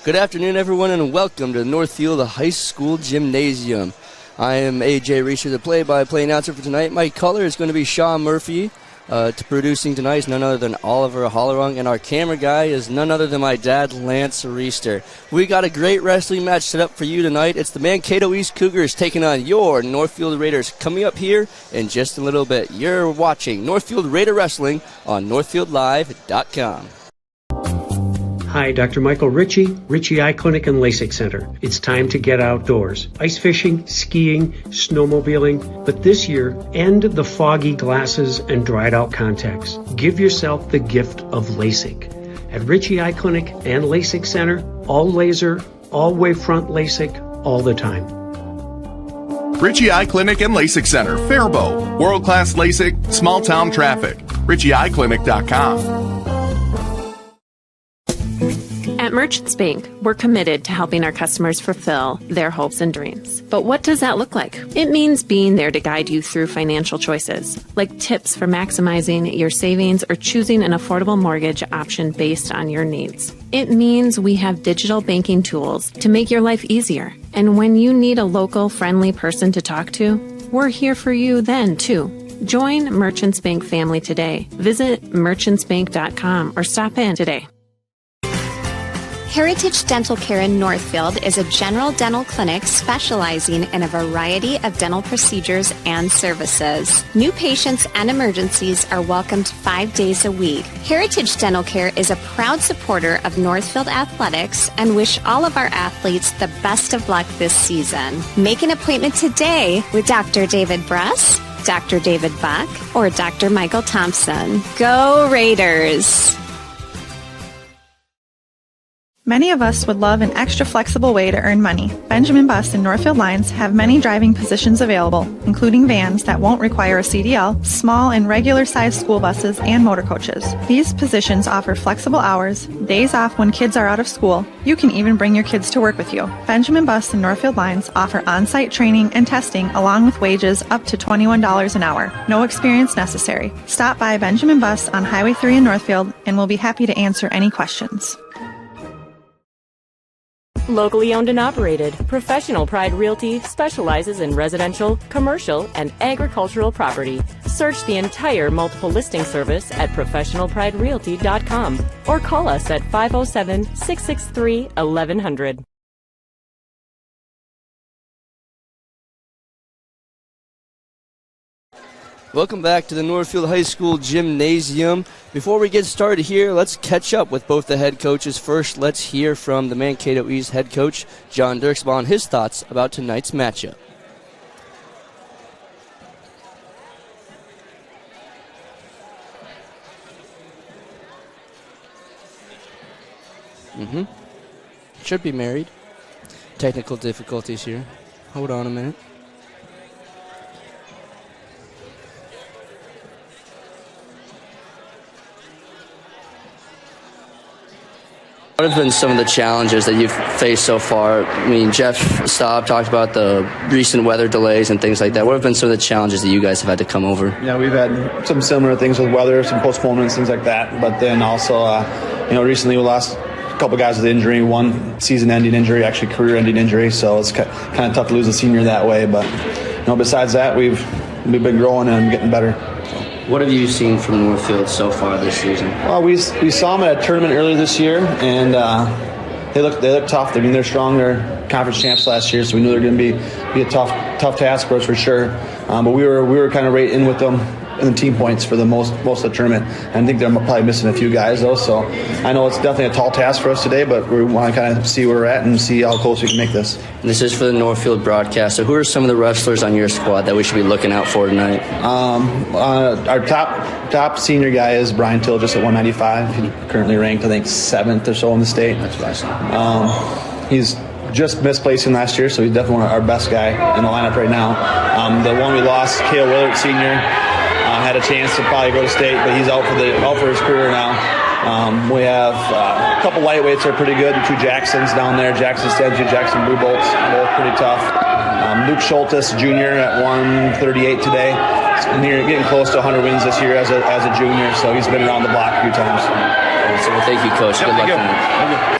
Good afternoon, everyone, and welcome to the Northfield High School Gymnasium. I am A.J. Reeser, the play-by-play announcer for tonight. My caller is going to be Sean Murphy. Producing tonight is none other than Oliver Hollerung, and our camera guy is none other than my dad, Lance Reister. We got a great wrestling match set up for you tonight. It's the Mankato East Cougars taking on your Northfield Raiders. Coming up here in just a little bit. You're watching Northfield Raider Wrestling on NorthfieldLive.com. Hi, Dr. Michael Ritchie Eye Clinic and LASIK Center. It's time to get outdoors. Ice fishing, skiing, snowmobiling. But this year, end the foggy glasses and dried out contacts. Give yourself the gift of LASIK. At Ritchie Eye Clinic and LASIK Center, all laser, all wavefront LASIK, all the time. Ritchie Eye Clinic and LASIK Center, Faribault. World-class LASIK, small-town traffic. RitchieEyeClinic.com. At Merchants Bank, we're committed to helping our customers fulfill their hopes and dreams. But what does that look like? It means being there to guide you through financial choices, like tips for maximizing your savings or choosing an affordable mortgage option based on your needs. It means we have digital banking tools to make your life easier. And when you need a local, friendly person to talk to, we're here for you then, too. Join Merchants Bank family today. Visit merchantsbank.com or stop in today. Heritage Dental Care in Northfield is a general dental clinic specializing in a variety of dental procedures and services. New patients and emergencies are welcomed 5 days a week. Heritage Dental Care is a proud supporter of Northfield Athletics and wish all of our athletes the best of luck this season. Make an appointment today with Dr. David Bruss, Dr. David Buck, or Dr. Michael Thompson. Go Raiders! Many of us would love an extra flexible way to earn money. Benjamin Bus and Northfield Lines have many driving positions available, including vans that won't require a CDL, small and regular-sized school buses, and motor coaches. These positions offer flexible hours, days off when kids are out of school. You can even bring your kids to work with you. Benjamin Bus and Northfield Lines offer on-site training and testing along with wages up to $21 an hour. No experience necessary. Stop by Benjamin Bus on Highway 3 in Northfield and we'll be happy to answer any questions. Locally owned and operated, Professional Pride Realty specializes in residential, commercial, and agricultural property. Search the entire multiple listing service at professionalpriderealty.com or call us at 507-663-1100. Welcome back to the Northfield High School Gymnasium. Before we get started here, let's catch up with both the head coaches. First, let's hear from the Mankato East head coach, John Dirksma, on his thoughts about tonight's matchup. Should be married. Technical difficulties here. Hold on a minute. What have been some of the challenges that you've faced so far? I mean, Jeff Staub talked about the recent weather delays and things like that. What have been some of the challenges that you guys have had to come over? Yeah, we've had some similar things with weather, some postponements, things like that. But then also, recently we lost a couple guys with injury, one season-ending injury, actually career-ending injury. So it's kind of tough to lose a senior that way. But besides that, we've been growing and getting better. What have you seen from Northfield so far this season? Well, we saw them at a tournament earlier this year, and they look tough. I mean, they're strong. They're conference champs last year, so we knew they're going to be a tough task for us for sure. But we were kind of right in with them in the team points for the most of the tournament. And I think they're probably missing a few guys though. So I know it's definitely a tall task for us today, but we want to kind of see where we're at and see how close we can make this. This is for the Northfield broadcast. So who are some of the wrestlers on your squad that we should be looking out for tonight? Our top senior guy is Brian Till, just at 195. He's currently ranked, I think, 7th or so in the state. That's awesome. He's just missed placing last year, so he's definitely our best guy in the lineup right now. The one we lost, Cale Willard Sr., had a chance to probably go to state, but he's out for his career now. We have a couple lightweights that are pretty good. The two Jacksons down there, Jackson Stengy, Jackson Blue Bolts, both pretty tough. Luke Schultes Jr. at 138 today. He's getting close to 100 wins this year as a junior, so he's been around the block a few times. So thank you, Coach. Good luck tonight.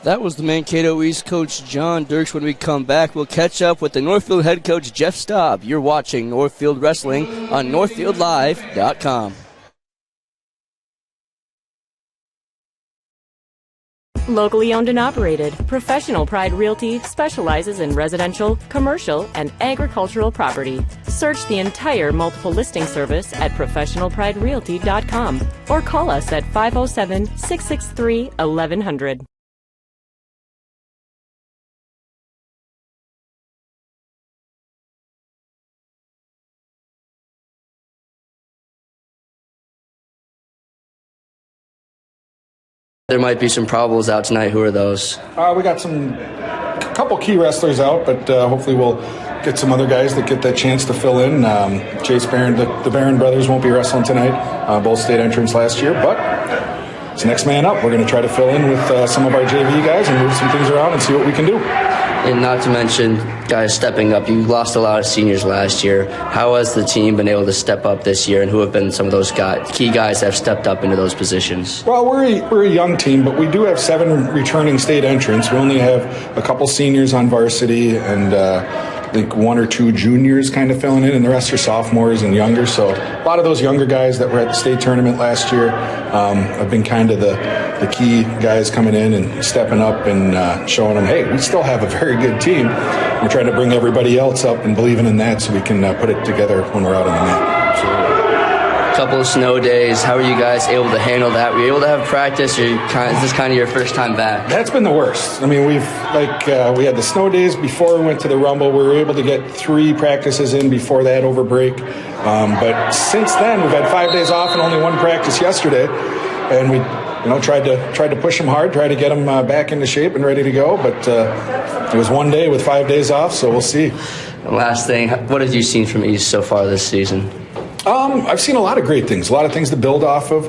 That was the Mankato East coach John Dirks. When we come back, we'll catch up with the Northfield head coach Jeff Staub. You're watching Northfield Wrestling on NorthfieldLive.com. Locally owned and operated, Professional Pride Realty specializes in residential, commercial, and agricultural property. Search the entire multiple listing service at ProfessionalPrideRealty.com or call us at 507-663-1100. There might be some probables out tonight. Who are those? We got a couple key wrestlers out, but hopefully we'll get some other guys that get that chance to fill in. Chase Barron, the Barron brothers won't be wrestling tonight. Both state entrants last year, but it's next man up. We're going to try to fill in with some of our JV guys and move some things around and see what we can do. And not to mention guys stepping up. You lost a lot of seniors last year. How has the team been able to step up this year, and who have been some of those key guys that have stepped up into those positions? Well, we're a young team, but we do have 7 returning state entrants. We only have a couple seniors on varsity, and I think 1 or 2 juniors kind of filling in, and the rest are sophomores and younger. So a lot of those younger guys that were at the state tournament last year have been kind of the key guys coming in and stepping up and showing them, hey, we still have a very good team. We're trying to bring everybody else up and believing in that so we can put it together when we're out on the mat. A couple of snow days. How are you guys able to handle that? Were you able to have practice, or is this kind of your first time back? That's been the worst. I mean, we had the snow days before we went to the Rumble. We were able to get 3 practices in before that over break. But since then, we've had 5 days off and only 1 practice yesterday. And we tried to push them hard, try to get them back into shape and ready to go. But it was 1 day with 5 days off, so we'll see. Last thing, what have you seen from East so far this season? I've seen a lot of great things, a lot of things to build off of.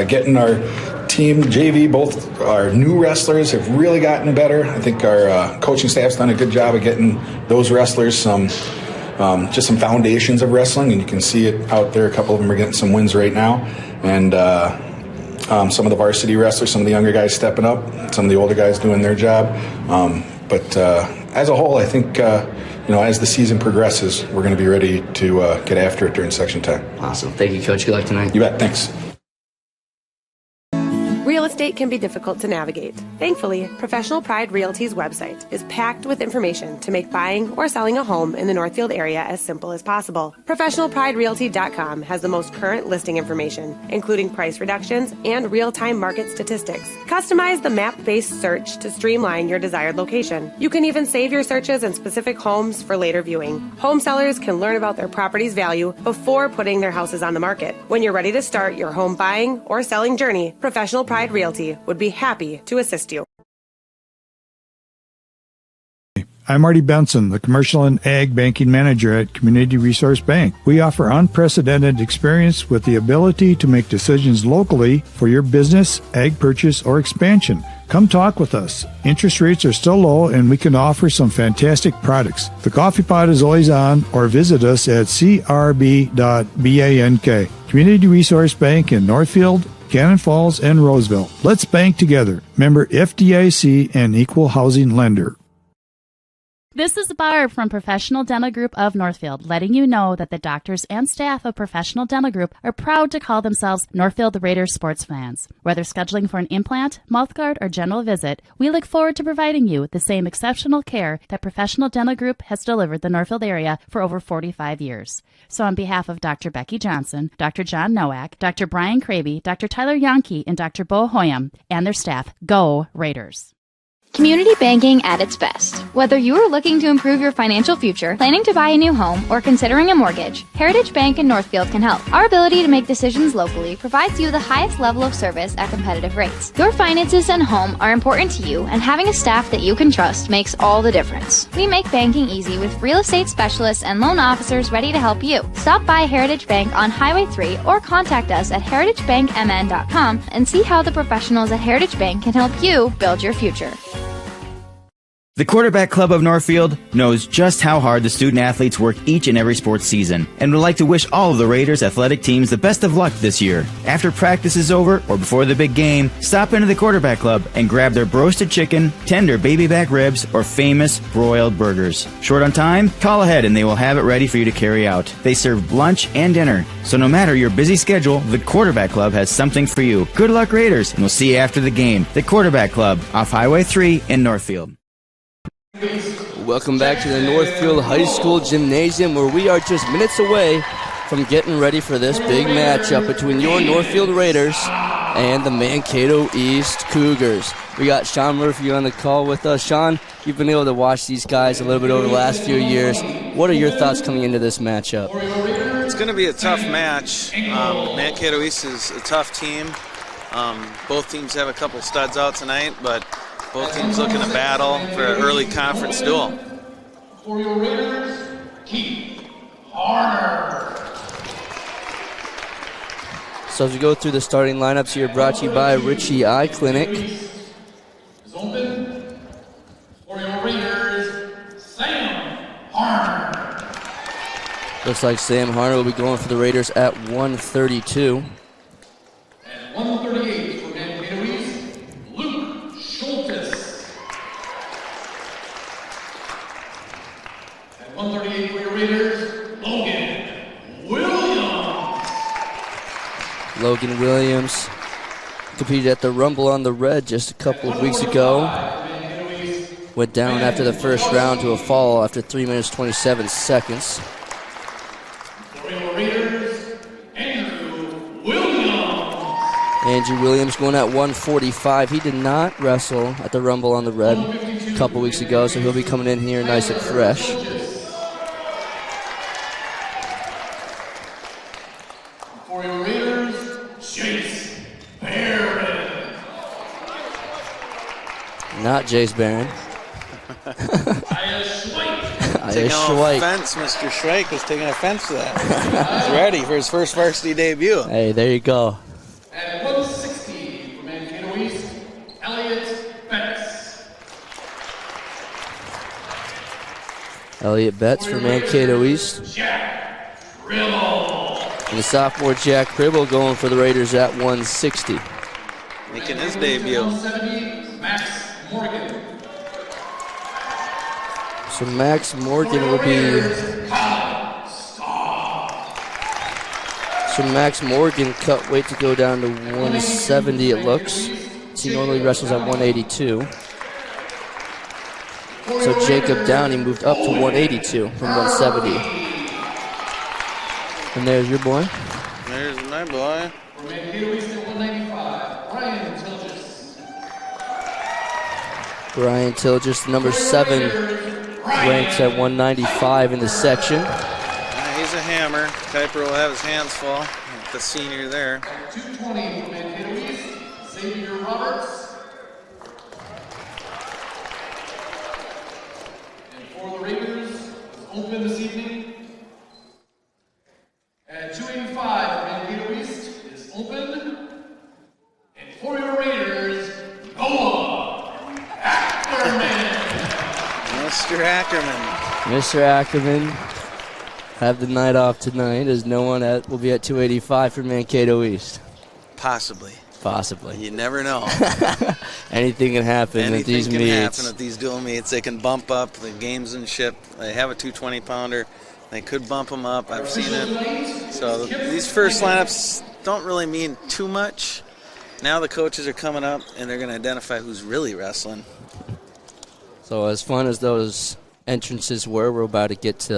Getting our team, JV, both our new wrestlers have really gotten better. I think our coaching staff's done a good job of getting those wrestlers just some foundations of wrestling, and you can see it out there. A couple of them are getting some wins right now. And some of the varsity wrestlers, some of the younger guys stepping up, some of the older guys doing their job. But as a whole, I think, as the season progresses, we're going to be ready to get after it during section time. Awesome. Thank you, Coach. Good luck tonight. You bet. Thanks. Real estate can be difficult to navigate. Thankfully, Professional Pride Realty's website is packed with information to make buying or selling a home in the Northfield area as simple as possible. ProfessionalPrideRealty.com has the most current listing information, including price reductions and real-time market statistics. Customize the map-based search to streamline your desired location. You can even save your searches in specific homes for later viewing. Home sellers can learn about their property's value before putting their houses on the market. When you're ready to start your home buying or selling journey, Professional Pride Realty would be happy to assist you. I'm Marty Benson, the Commercial and Ag Banking Manager at Community Resource Bank. We offer unprecedented experience with the ability to make decisions locally for your business, ag purchase, or expansion. Come talk with us. Interest rates are still low, and we can offer some fantastic products. The coffee pot is always on, or visit us at crb.bank. Community Resource Bank in Northfield, Cannon Falls, and Roseville. Let's bank together. Member FDIC and equal housing lender. This is Barb from Professional Dental Group of Northfield, letting you know that the doctors and staff of Professional Dental Group are proud to call themselves Northfield Raiders sports fans. Whether scheduling for an implant, mouthguard, or general visit, we look forward to providing you the same exceptional care that Professional Dental Group has delivered the Northfield area for over 45 years. So on behalf of Dr. Becky Johnson, Dr. John Nowak, Dr. Brian Craby, Dr. Tyler Yonke, and Dr. Bo Hoyam and their staff, go Raiders! Community banking at its best. Whether you are looking to improve your financial future, planning to buy a new home, or considering a mortgage, Heritage Bank in Northfield can help. Our ability to make decisions locally provides you the highest level of service at competitive rates. Your finances and home are important to you, and having a staff that you can trust makes all the difference. We make banking easy with real estate specialists and loan officers ready to help you. Stop by Heritage Bank on Highway 3 or contact us at heritagebankmn.com and see how the professionals at Heritage Bank can help you build your future. The Quarterback Club of Northfield knows just how hard the student-athletes work each and every sports season and would like to wish all of the Raiders athletic teams the best of luck this year. After practice is over or before the big game, stop into the Quarterback Club and grab their roasted chicken, tender baby back ribs, or famous broiled burgers. Short on time? Call ahead and they will have it ready for you to carry out. They serve lunch and dinner, so no matter your busy schedule, the Quarterback Club has something for you. Good luck, Raiders, and we'll see you after the game. The Quarterback Club, off Highway 3 in Northfield. Welcome back to the Northfield High School Gymnasium, where we are just minutes away from getting ready for this big matchup between your Northfield Raiders and the Mankato East Cougars. We got Sean Murphy on the call with us. Sean, you've been able to watch these guys a little bit over the last few years. What are your thoughts coming into this matchup? It's going to be a tough match. Mankato East is a tough team. Both teams have a couple studs out tonight, but both teams looking to battle for an early conference duel. For your Raiders, Keith Harner. So as we go through the starting lineups here, brought to you by Richie Eye Clinic. Is open. For your Raiders, Sam Harner. Looks like Sam Harner will be going for the Raiders at 132. And 138 for Mankato East, Luke Schultes. And 138 for your Raiders, Logan Williams. Logan Williams competed at the Rumble on the Red just a couple of weeks ago. Went down after the first round to a fall after 3 minutes 27 seconds. For your Raiders, Andrew Williams. Andrew Williams going at 145. He did not wrestle at the Rumble on the Red a couple weeks ago, so he'll be coming in here nice and fresh. For your Raiders, Chase Barron. Not Jace Barron. Taking offense, Mr. Schweik is taking offense to that. He's ready for his first varsity debut. Hey, there you go. At 160 for Mankato East, Elliot Betts. Elliot Betts for Mankato East. Jack Ribble. And the sophomore Jack Cribble going for the Raiders at 160. Making his debut. 170, Max Morgan. So Max Morgan will be... So Max Morgan cut weight to go down to 170, it looks. He normally wrestles at 182. So Jacob Downey moved up to 182 from 170. And there's your boy. There's my boy. Mankato East at 195, Brian Tilgis. Brian Tilgis, number 7, ranks at 195 in the section. He's a hammer. Kuiper will have his hands full. The senior there. 220 for Mankato East, Xavier Roberts. And for the Raiders, is open this evening. At 285 for Mankato East is open. And for your Raiders, Noah Ackerman. Mr. Ackerman. Mr. Ackerman have the night off tonight, as no one will be at 285 for Mankato East. Possibly. Possibly. You never know. Anything can happen at these meets. Anything can happen at these dual meets. They can bump up the gamesmanship. They have a 220-pounder. They could bump them up. I've seen it. So these first lineups don't really mean too much. Now the coaches are coming up, and they're going to identify who's really wrestling. So as fun as those entrances were, we're about to get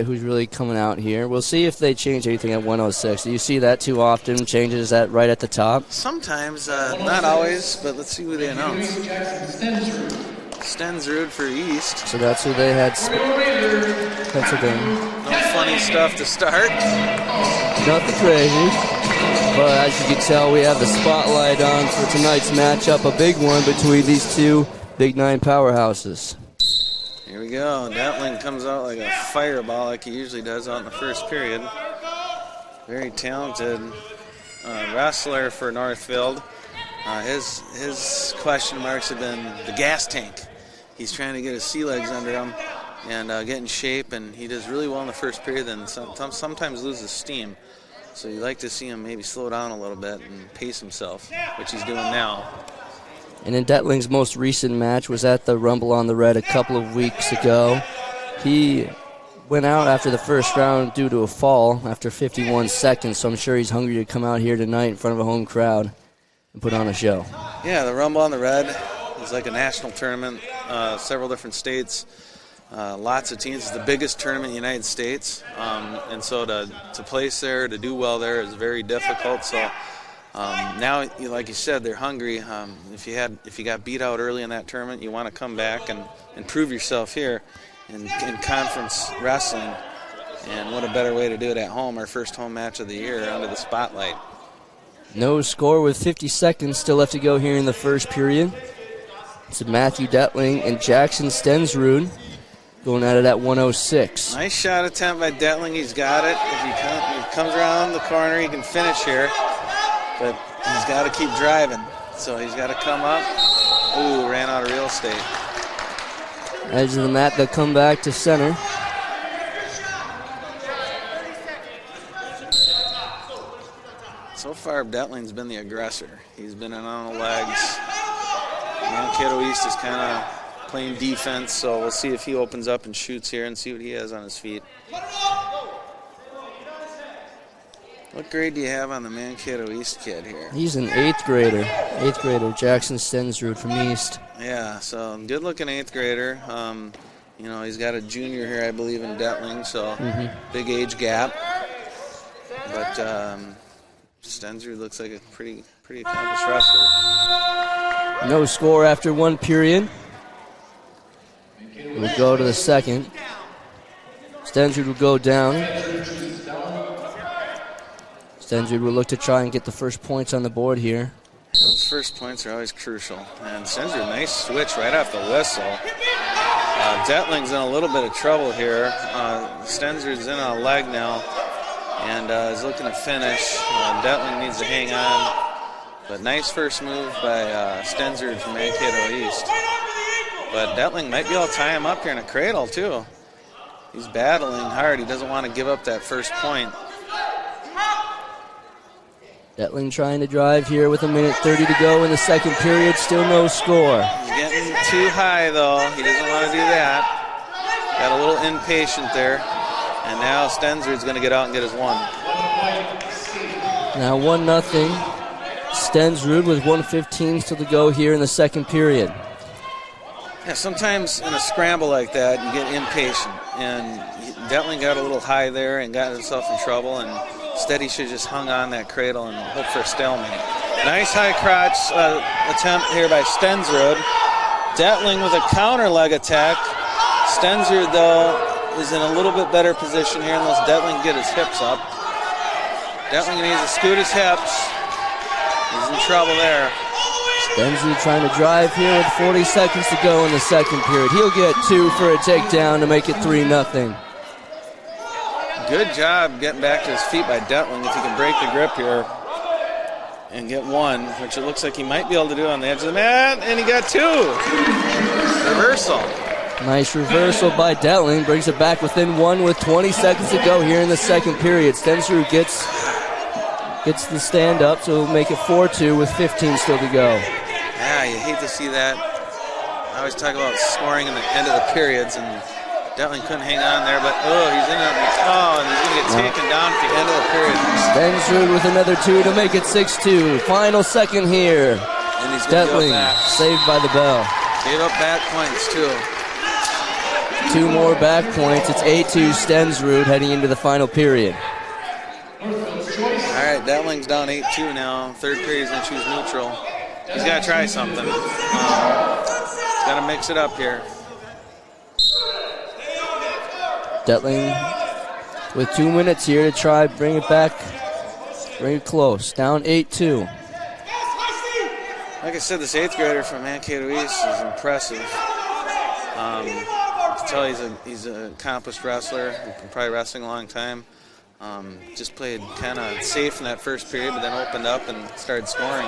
who's really coming out here. We'll see if they change anything at 106. Do you see that too often? Changes that right at the top? Sometimes, not always, but let's see who they announce. Stensrud for East. So that's who they had Pennsylvania. No funny stuff to start. Nothing crazy. But as you can tell, we have the spotlight on for tonight's matchup, a big one between these two Big Nine powerhouses. Here we go. Detling comes out like a fireball like he usually does out in the first period. Very talented wrestler for Northfield. His question marks have been the gas tank. he's trying to get his sea legs under him and get in shape, and he does really well in the first period, then sometimes loses steam. So you'd like to see him maybe slow down a little bit and pace himself, which he's doing now. And in Detling's most recent match was at the Rumble on the Red a couple of weeks ago. He went out after the first round due to a fall after 51 seconds, so I'm sure he's hungry to come out here tonight in front of a home crowd and put on a show. Yeah, the Rumble on the Red is like a national tournament, several different states, lots of teams. It's the biggest tournament in the United States, and so to place there, to do well there is very difficult. So now, like you said, they're hungry. If you got beat out early in that tournament, you want to come back and prove yourself here in conference wrestling. And what a better way to do it at home, our first home match of the year under the spotlight. No score with 50 seconds still left to go here in the first period. It's Matthew Detling and Jackson Stensrud going at it at 106. Nice shot attempt by Detling. He's got it. If he comes around the corner, he can finish here. But he's got to keep driving. So he's got to come up. Ooh, ran out of real estate. Edge of the mat, they'll come back to center. So far, Detling's been the aggressor. He's been in on the legs. Mankato East is kind of playing defense, so we'll see if he opens up and shoots here and see what he has on his feet. What grade do you have on the Mankato East kid here? He's an 8th grader. 8th grader, Jackson Stensrud from East. Yeah, so good-looking 8th grader. He's got a junior here, I believe, in Detling, so big age gap. But Stensrud looks like a pretty accomplished wrestler. No score after one period. We'll go to the second. Stensrud will go down. Stensrud will look to try and get the first points on the board here. Those first points are always crucial. And Stensrud, nice switch right off the whistle. Detling's in a little bit of trouble here. Stensrud's in on a leg now and is looking to finish. Detling needs to hang on. But nice first move by Stensrud from Mankato East. But Detling might be able to tie him up here in a cradle, too. He's battling hard. He doesn't want to give up that first point. Detling trying to drive here with 1:30 to go in the second period. Still no score. He's getting too high, though. He doesn't want to do that. Got a little impatient there. And now Stensrud's going to get out and get his one. Now 1-0. Stensrud with 1:15 still to go here in the second period. Yeah, sometimes in a scramble like that, you get impatient. And Detling got a little high there and got himself in trouble. And instead, he should have just hung on that cradle and hope for a stalemate. Nice high crotch attempt here by Stensrud. Detling with a counter leg attack. Stensrud, though, is in a little bit better position here unless Detling get his hips up. Detling needs to scoot his hips. He's in trouble there. Stensrud trying to drive here with 40 seconds to go in the second period. He'll get 2 for a takedown to make it 3-0. Good job getting back to his feet by Detling if he can break the grip here and get one, which it looks like he might be able to do on the edge of the mat, and he got 2. Reversal. Nice reversal by Detling. Brings it back within 1 with 20 seconds to go here in the second period. Stensrud gets the stand up, so he'll make it 4-2 with 15 still to go. Yeah, you hate to see that. I always talk about scoring in the end of the periods, and Detling couldn't hang on there, but he's in it. And he's going to get taken down at the end of the period. Stensrud with another 2 to make it 6-2. Final second here. And he's going to go back. Saved by the bell. Gave up back points, too. 2 more back points. It's 8-2 Stensrud heading into the final period. All right, Detling's down 8-2 now. Third period, he's going to choose neutral. He's got to try something. He's got to mix it up here. Detling with 2 minutes here to try bring it back, bring it close. Down 8-2. Like I said, this 8th grader from Mankato East is impressive. You can tell he's an accomplished wrestler. He's been probably wrestling a long time. Just played kind of safe in that first period, but then opened up and started scoring.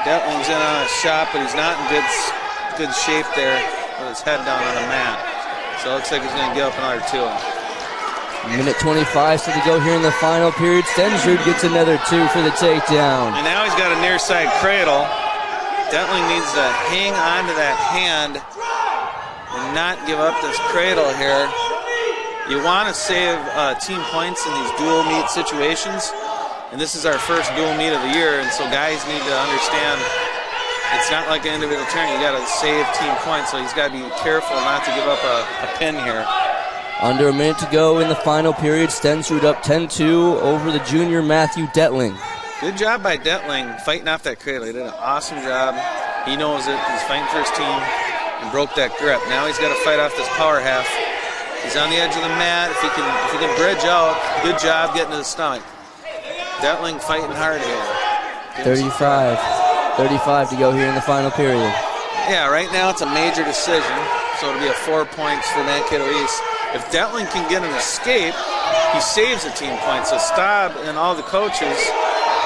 Detling's in on a shot, but he's not in good shape there. with his head down on the mat. So it looks like he's going to give up another 2. Minute 25 still to go here in the final period. Stensrud gets another 2 for the takedown. And now he's got a near side cradle. Detling needs to hang on to that hand and not give up this cradle here. You want to save team points in these dual meet situations. And this is our first dual meet of the year, and so guys need to understand it's not like an individual tournament. You got to save team points, so he's got to be careful not to give up a pin here. Under a minute to go in the final period. Stensrud up 10-2 over the junior Matthew Detling. Good job by Detling fighting off that cradle. He did an awesome job. He knows it. He's fighting for his team and broke that grip. Now he's got to fight off this power half. He's on the edge of the mat. If he can bridge out, good job getting to the stomach. Detling fighting hard here. 35 to go here in the final period. Yeah, right now it's a major decision, so it'll be a 4 points for Mankato East. If Detling can get an escape, he saves a team point. So Staub and all the coaches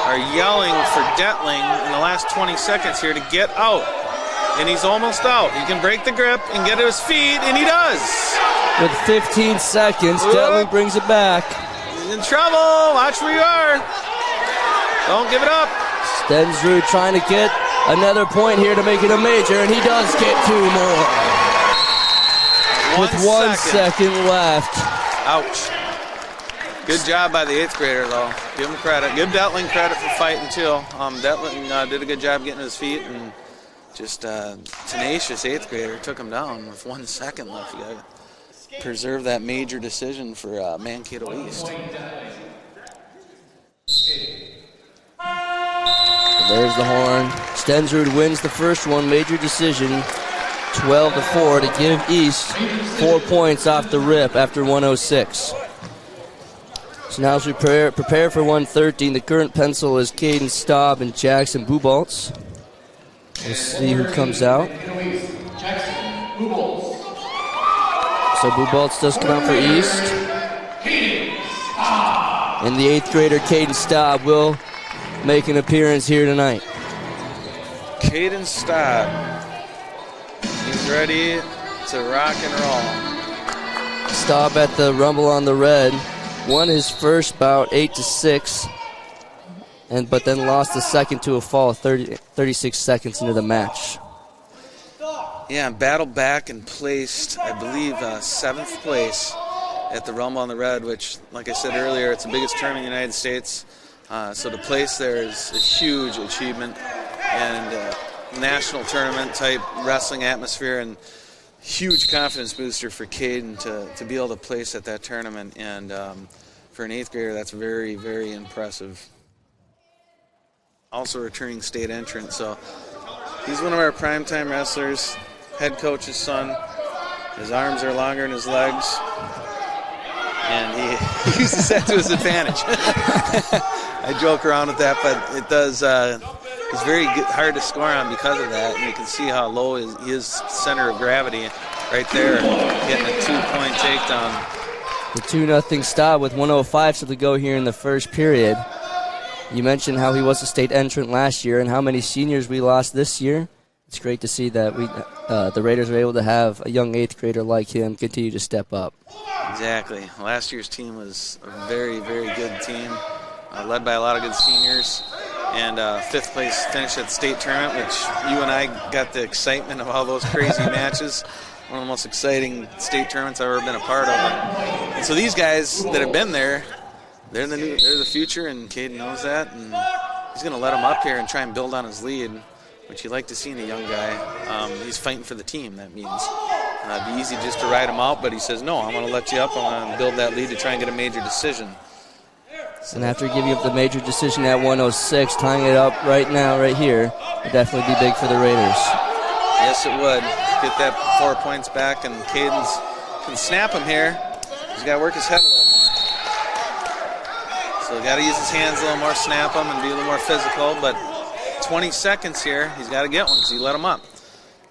are yelling for Detling in the last 20 seconds here to get out. And he's almost out. He can break the grip and get to his feet, and he does. With 15 seconds, Detling brings it back. He's in trouble. Watch where you are. Don't give it up. Stensrud trying to get another point here to make it a major, and he does get 2 more. With 1 second left. Ouch. Good job by the 8th grader, though. Give him credit. Give Detling credit for fighting, too. Detling did a good job getting to his feet, and just tenacious 8th grader took him down with 1 second left. You got to preserve that major decision for Mankato East. There's the horn. Stensrud wins the first one, major decision, 12-4 to give East 4 points off the rip after 106. So now as we prepare for 113, the current pencil is Caden Staub and Jackson Buboltz. We'll see who comes out. So Buboltz does come out for East. And the 8th grader, Caden Staub, will make an appearance here tonight. Caden Staub. He's ready to rock and roll. Staub at the Rumble on the Red. Won his first bout 8-6, but then lost the second to a fall 36 seconds into the match. Yeah, battled back and placed, I believe, 7th place at the Rumble on the Red, which, like I said earlier, it's the biggest tournament in the United States. So to place there is a huge achievement, and national tournament type wrestling atmosphere, and huge confidence booster for Caden to be able to place at that tournament. And for an 8th grader, that's very, very impressive. Also returning state entrant, so he's one of our primetime wrestlers, head coach's son. His arms are longer than his legs, and he uses that to his advantage. I joke around with that, but it does. He's very hard to score on because of that, and you can see how low his center of gravity right there, getting a 2-point takedown. The 2-0 stop with 1:05 still to go here in the first period. You mentioned how he was a state entrant last year and how many seniors we lost this year. It's great to see that the Raiders are able to have a young 8th grader like him continue to step up. Exactly. Last year's team was a very, very good team, led by a lot of good seniors. And 5th place finish at the state tournament, which you and I got the excitement of all those crazy matches. One of the most exciting state tournaments I've ever been a part of. And so these guys that have been there, they're the future, and Caden knows that, and he's going to let them up here and try and build on his lead, which you like to see in a young guy. He's fighting for the team, that means. It'd be easy just to ride him out, but he says, no, I want to let you up. I want to build that lead to try and get a major decision. And after giving up the major decision at 106, tying it up right now, right here, would definitely be big for the Raiders. Yes, it would. Get that 4 points back, and Caden can snap him here. He's got to work his head a little more. So he's got to use his hands a little more, snap him, and be a little more physical. But 20 seconds here, he's got to get one because he let him up.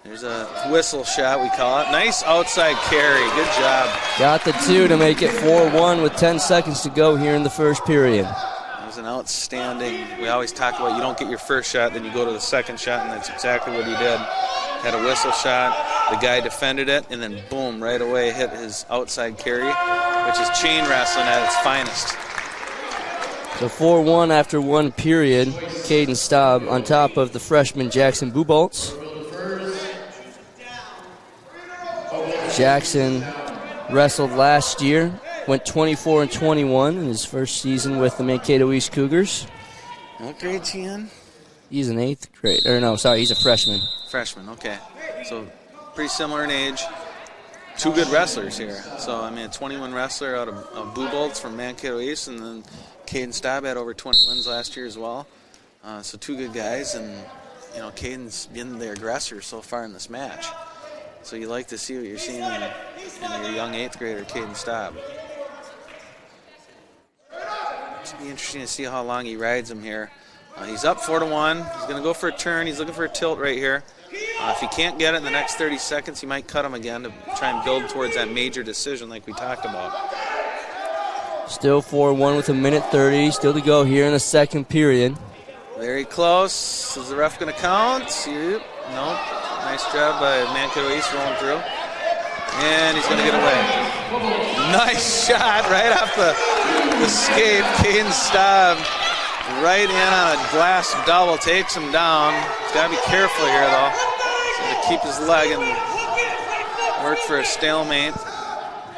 There's a whistle shot, we call it. Nice outside carry. Good job. Got the 2 to make it 4-1 with 10 seconds to go here in the first period. It was an outstanding. We always talk about you don't get your first shot, then you go to the second shot, and that's exactly what he did. had a whistle shot. The guy defended it, and then boom, right away hit his outside carry, which is chain wrestling at its finest. So 4-1 after one period. Caden Staub on top of the freshman Jackson Buboltz. Jackson wrestled last year, went 24-21 in his first season with the Mankato East Cougars. What grade's he in? He's an 8th grade. Or no, sorry, he's a freshman. Freshman, okay. So pretty similar in age. Two good wrestlers here. So, I mean, a 21 wrestler out of Buboltz from Mankato East, and then Caden Staub had over 20 wins last year as well. So two good guys, and, you know, Caden's been the aggressor so far in this match. So you like to see what you're seeing in your young 8th grader, Caden Staub. It'll be interesting to see how long he rides him here. He's up 4-1. He's going to go for a turn. He's looking for a tilt right here. If he can't get it in the next 30 seconds, he might cut him again to try and build towards that major decision like we talked about. Still 4-1 with 1:30 still to go here in the second period. Very close. Is the ref going to count? Nope. Nice job by Mankato East rolling through. And he's going to get away. Nice shot right off the skate. Caden Staub right in on a glass double, takes him down. He's got to be careful here, though. He's going to keep his leg and work for a stalemate.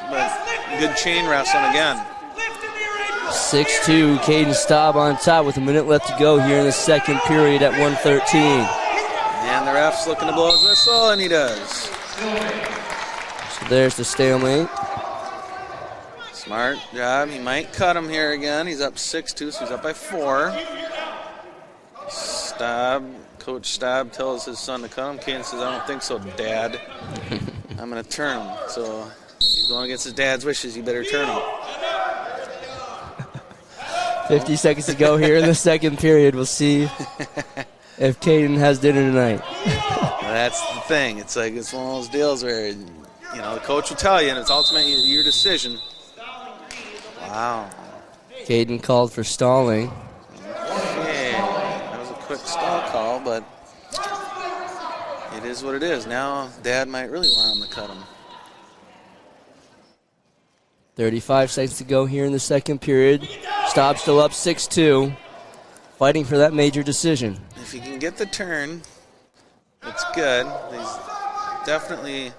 But good chain wrestling again. 6-2, Caden Staub on top with a minute left to go here in the second period at 1:13. And the ref's looking to blow his whistle, and he does. So there's the stalemate. Smart job. He might cut him here again. He's up 6-2, so he's up by 4. Coach Staub tells his son to cut him. Caden says, I don't think so, Dad. I'm going to turn him. So he's going against his dad's wishes. You better turn him. 50 seconds to go here in the second period. We'll see if Caden has dinner tonight. That's the thing. It's one of those deals where, the coach will tell you, and it's ultimately your decision. Wow. Caden called for stalling. Okay. That was a quick stall call, but it is what it is. Now Dad might really want him to cut him. 35 seconds to go here in the second period. Staub still up 6-2. Fighting for that major decision. If he can get the turn, it's good. He's definitely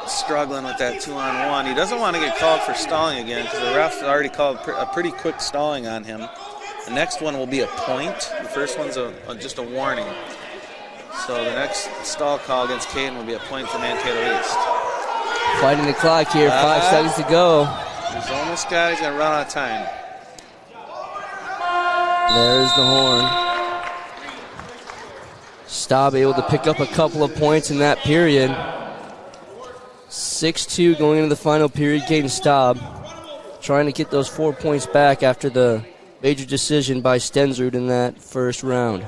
struggling with that 2-on-1. He doesn't want to get called for stalling again because the ref already called a pretty quick stalling on him. The next one will be a point. The first one's just a warning. So the next stall call against Caden will be a point for Mankato East. Fighting the clock here, 5 seconds to go. He's almost got it. He's going to run out of time. There's the horn. Staub able to pick up a couple of points in that period. 6-2 going into the final period. Caden Staub trying to get those 4 points back after the major decision by Stensrud in that first round.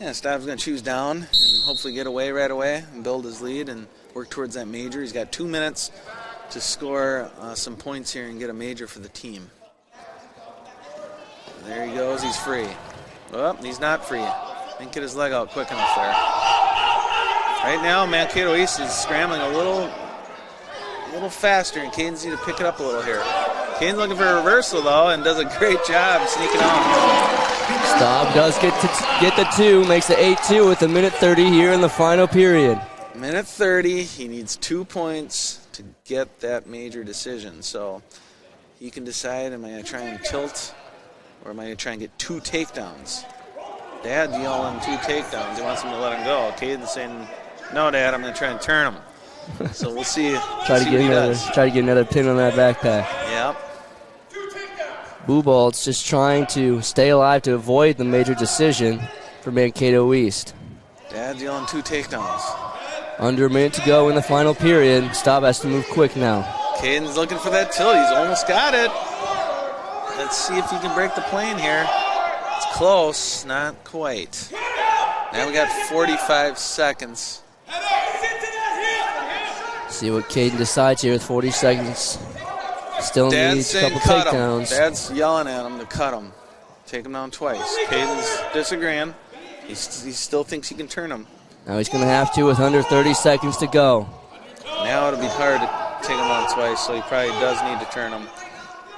Yeah, Staub's going to choose down and hopefully get away right away and build his lead and work towards that major. He's got 2 minutes to score some points here and get a major for the team. There he goes. He's free. Oh, he's not free. Didn't get his leg out quick enough there. Right now, Mankato East is scrambling a little faster, and Caden's need to pick it up a little here. Caden's looking for a reversal, though, and does a great job sneaking on. Staub does get the 2, makes it 8-2 with 1:30 here in the final period. 1:30. He needs 2 points to get that major decision. So he can decide, am I going to try and tilt, or am I going to try and get 2 takedowns? Dad's yelling 2 takedowns. He wants him to let him go. Caden's saying, no, Dad, I'm going to try and turn him. So we'll see. Try to get another pin on that backpack. Yep. Buboltz just trying to stay alive to avoid the major decision for Mankato East. Dad's yelling 2 takedowns. Under a minute to go in the final period. Staub has to move quick now. Caden's looking for that tilt. He's almost got it. Let's see if he can break the plane here. It's close, not quite. Now we got 45 seconds. See what Caden decides here with 40 seconds. Still needs a couple takedowns. Dad's yelling at him to cut him. Take him down twice. Caden's disagreeing. he still thinks he can turn them. Now he's going to have to with under 30 seconds to go. Now it'll be hard to take him on twice, so he probably does need to turn them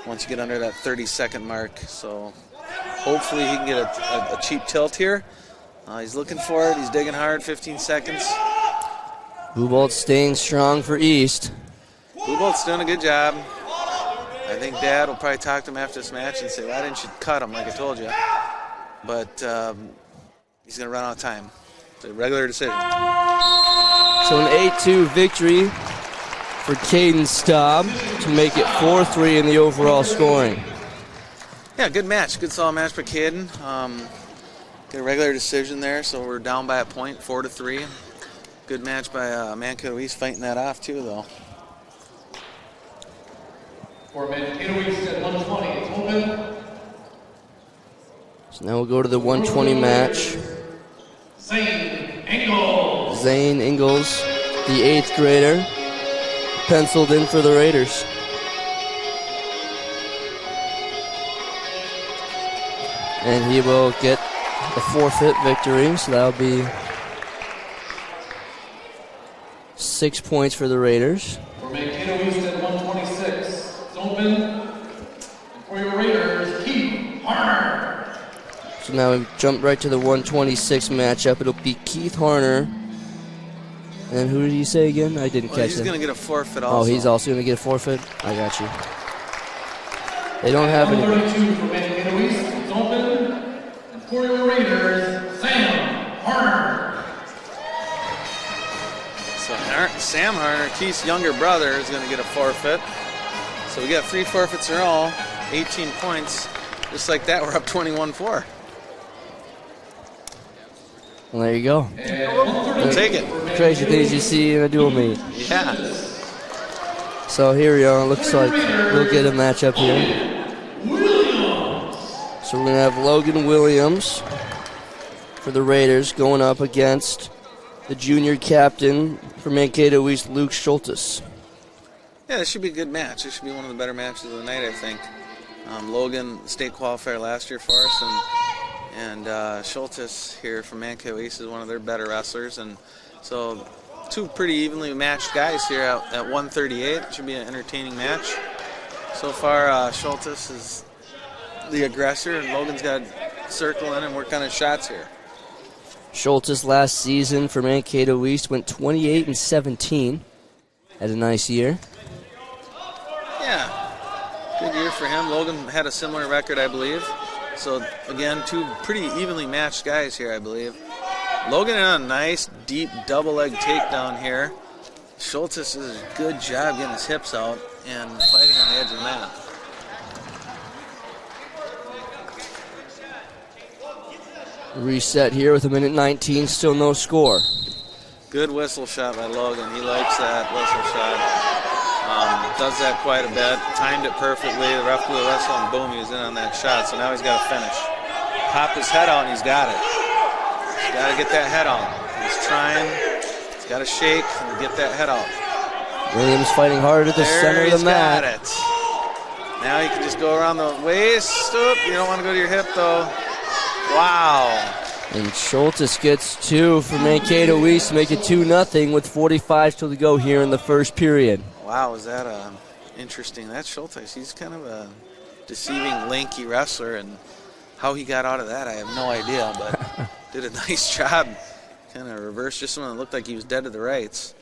once you get under that 30-second mark. So hopefully he can get a cheap tilt here. He's looking for it. He's digging hard, 15 seconds. Huboldt staying strong for East. Huboldt's doing a good job. I think Dad will probably talk to him after this match and say, why didn't you cut him like I told you? But he's going to run out of time. It's a regular decision. So an 8-2 victory for Caden Staub to make it 4-3 in the overall scoring. Yeah, good match. Good solid match for Caden. Get a regular decision there, so we're down by a point, 4-3. Good match by Mankato East fighting that off too, though. For Mankato East at 120, it's open. So now we'll go to the 120 match. Zane Ingalls. Zane Ingalls, the 8th grader, penciled in for the Raiders. And he will get a forfeit victory, so that'll be 6 points for the Raiders. For Mankato East at 126, it's open. And for your Raiders, Keith Harner. So now we jump right to the 126 matchup. It'll be Keith Harner. And who did he say again? I didn't catch He's him. going to get a forfeit also. Oh, he's also going to get a forfeit? I got you. They don't have any. 132 for Mankato East, it's open. And for your Raiders, Sam Harner. So Sam Harner, Keith's younger brother, is going to get a forfeit. So we got 3 forfeits in a row, 18 points. Just like that, we're up 21-4. Well, there you go. We'll take it. Crazy things you see in a dual meet. Yeah. So here we are. Looks like we'll get a matchup here. So we're going to have Logan Williams for the Raiders going up against the junior captain for Mankato East, Luke Schultes. Yeah, this should be a good match. This should be one of the better matches of the night, I think. Logan, state qualifier last year for us, and Schultes here from Mankato East is one of their better wrestlers. And so 2 pretty evenly matched guys here at 138. It should be an entertaining match. So far, Schultes is the aggressor, and Logan's got to circle in and work on his shots here. Schultes last season for Mankato East went 28-17. Had a nice year. Yeah, good year for him. Logan had a similar record, I believe. So, again, 2 pretty evenly matched guys here, I believe. Logan had a nice, deep double-leg takedown here. Schultes does a good job getting his hips out and fighting on the edge of the mat. Reset here with 1:19, still no score. Good whistle shot by Logan. He likes that whistle shot. Does that quite a bit. Timed it perfectly. The ref blew the whistle and boom, he was in on that shot. So now he's got to finish. Pop his head out and he's got it. He's got to get that head out. He's trying. He's got to shake and get that head out. Williams fighting hard at the center of the mat. Got it. Now you can just go around the waist. Oop, you don't want to go to your hip though. Wow. And Schultes gets 2 for Mankato East to make it 2-0 with 45 still to go here in the first period. Wow, is that interesting? That's Schultes. He's kind of a deceiving, lanky wrestler, and how he got out of that, I have no idea, but did a nice job. Kind of reversed just when it looked like he was dead to the rights.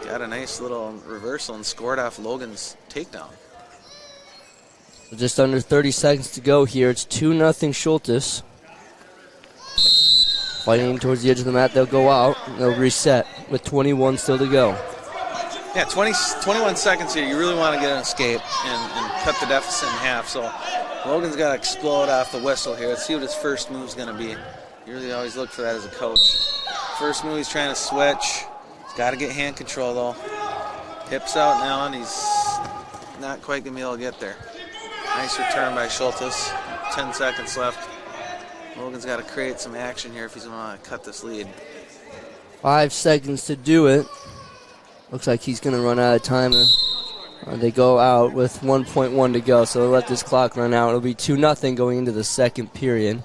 Got a nice little reversal and scored off Logan's takedown. So just under 30 seconds to go here. It's 2-0 Schultes. Fighting towards the edge of the mat, they'll go out. They'll reset with 21 still to go. Yeah, 21 seconds here. You really want to get an escape and cut the deficit in half. So Logan's got to explode off the whistle here. Let's see what his first move's going to be. You really always look for that as a coach. First move, he's trying to switch. He's got to get hand control, though. Hips out now, and he's not quite going to be able to get there. Nice return by Schultes. 10 seconds left. Logan's got to create some action here if he's going to cut this lead. 5 seconds to do it. Looks like he's going to run out of time. They go out with 1.1 to go, so they'll let this clock run out. It'll be 2-0 going into the second period.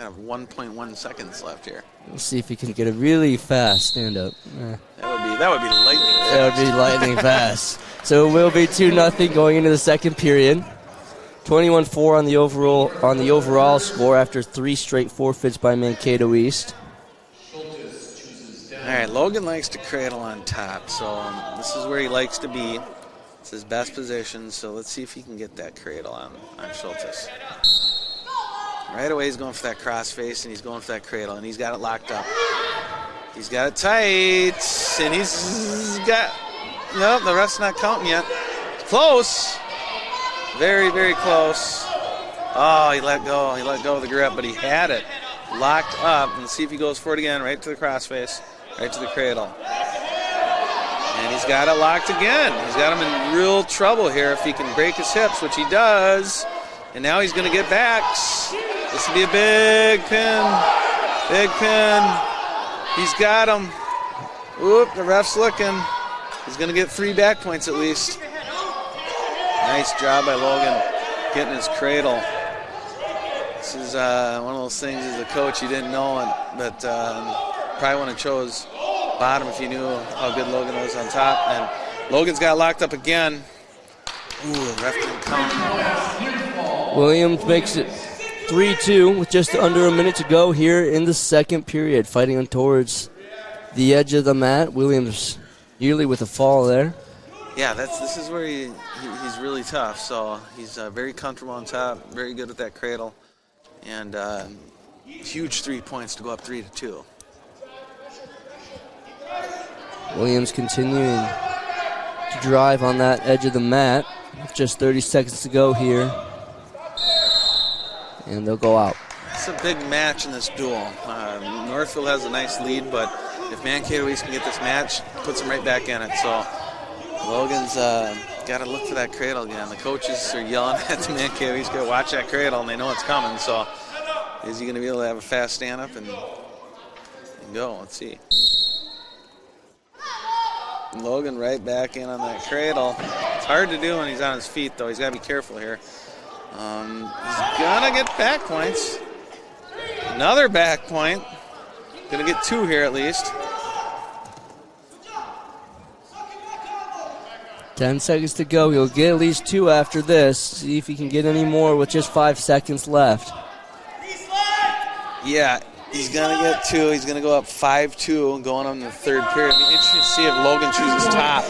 Got 1.1 seconds left here. Let's see if he can get a really fast stand-up. That would be lightning fast. That would be lightning fast. So it will be 2-0 going into the second period. 21-4 on the overall score after 3 straight forfeits by Mankato East. All right, Logan likes to cradle on top, so this is where he likes to be. It's his best position, so let's see if he can get that cradle on Schultes. Right away he's going for that crossface, and he's going for that cradle, and he's got it locked up. He's got it tight, and he's got... No, the ref's not counting yet. Close. Very, very close. Oh, he let go. He let go of the grip, but he had it locked up. And see if he goes for it again, right to the crossface, right to the cradle. And he's got it locked again. He's got him in real trouble here if he can break his hips, which he does. And now he's going to get back. This will be a big pin. Big pin. He's got him. Oop, the ref's looking. He's going to get 3 back points at least. Nice job by Logan getting his cradle. This is one of those things as a coach you didn't know, but probably wouldn't have chose bottom if you knew how good Logan was on top. And Logan's got locked up again. Ooh, the ref didn't count. Williams makes it 3-2 with just under a minute to go here in the second period. Fighting on towards the edge of the mat. Williams nearly with a fall there. Yeah, this is where he's really tough. So he's very comfortable on top, very good with that cradle, and huge 3 points to go up 3-2. Williams continuing to drive on that edge of the mat. Just 30 seconds to go here, and they'll go out. It's a big match in this duel. Northfield has a nice lead, but if Mankato East can get this match, puts them right back in it. So Logan's got to look for that cradle again. The coaches are yelling at the Mankato East, got to watch that cradle, and they know it's coming. So is he going to be able to have a fast stand-up and go? Let's see. Logan right back in on that cradle. It's hard to do when he's on his feet, though. He's got to be careful here. He's going to get back points. Another back point. Going to get 2 here at least. 10 seconds to go. He'll get at least 2 after this. See if he can get any more with just 5 seconds left. Yeah, he's going to get 2. He's going to go up 5-2 going on the third period. It'll be interesting to see if Logan chooses top.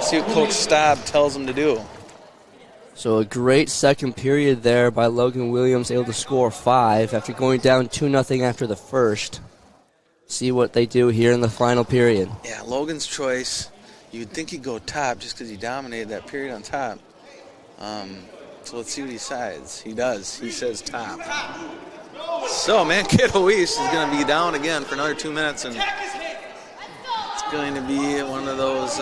See what Coach Staub tells him to do. So a great second period there by Logan Williams, able to score 5 after going down 2-0 after the first. See what they do here in the final period. Yeah, Logan's choice. You'd think he'd go top just because he dominated that period on top. So let's see what he decides. He does. He says top. So Mankato East is going to be down again for another 2 minutes, and it's going to be one of those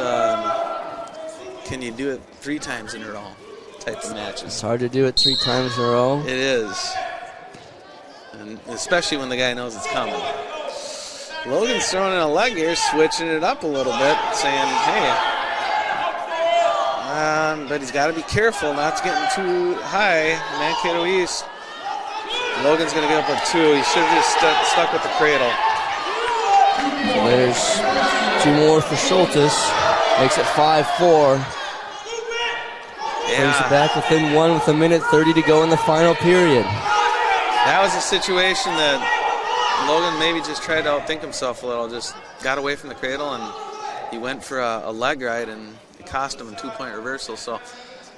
can you do it 3 times in a row type of matches. It's hard to do it 3 times in a row. It is. And especially when the guy knows it's coming. Logan's throwing in a leg here, switching it up a little bit, saying, hey. But he's got to be careful not to get too high. Mankato East. Logan's going to get up with 2. He should have just stuck with the cradle. So there's 2 more for Schultes. Makes it 5-4. Yeah. Brings it back within 1 with 1:30 to go in the final period. That was a situation that Logan maybe just tried to outthink himself a little, just got away from the cradle, and he went for a leg ride, and it cost him a 2-point reversal. So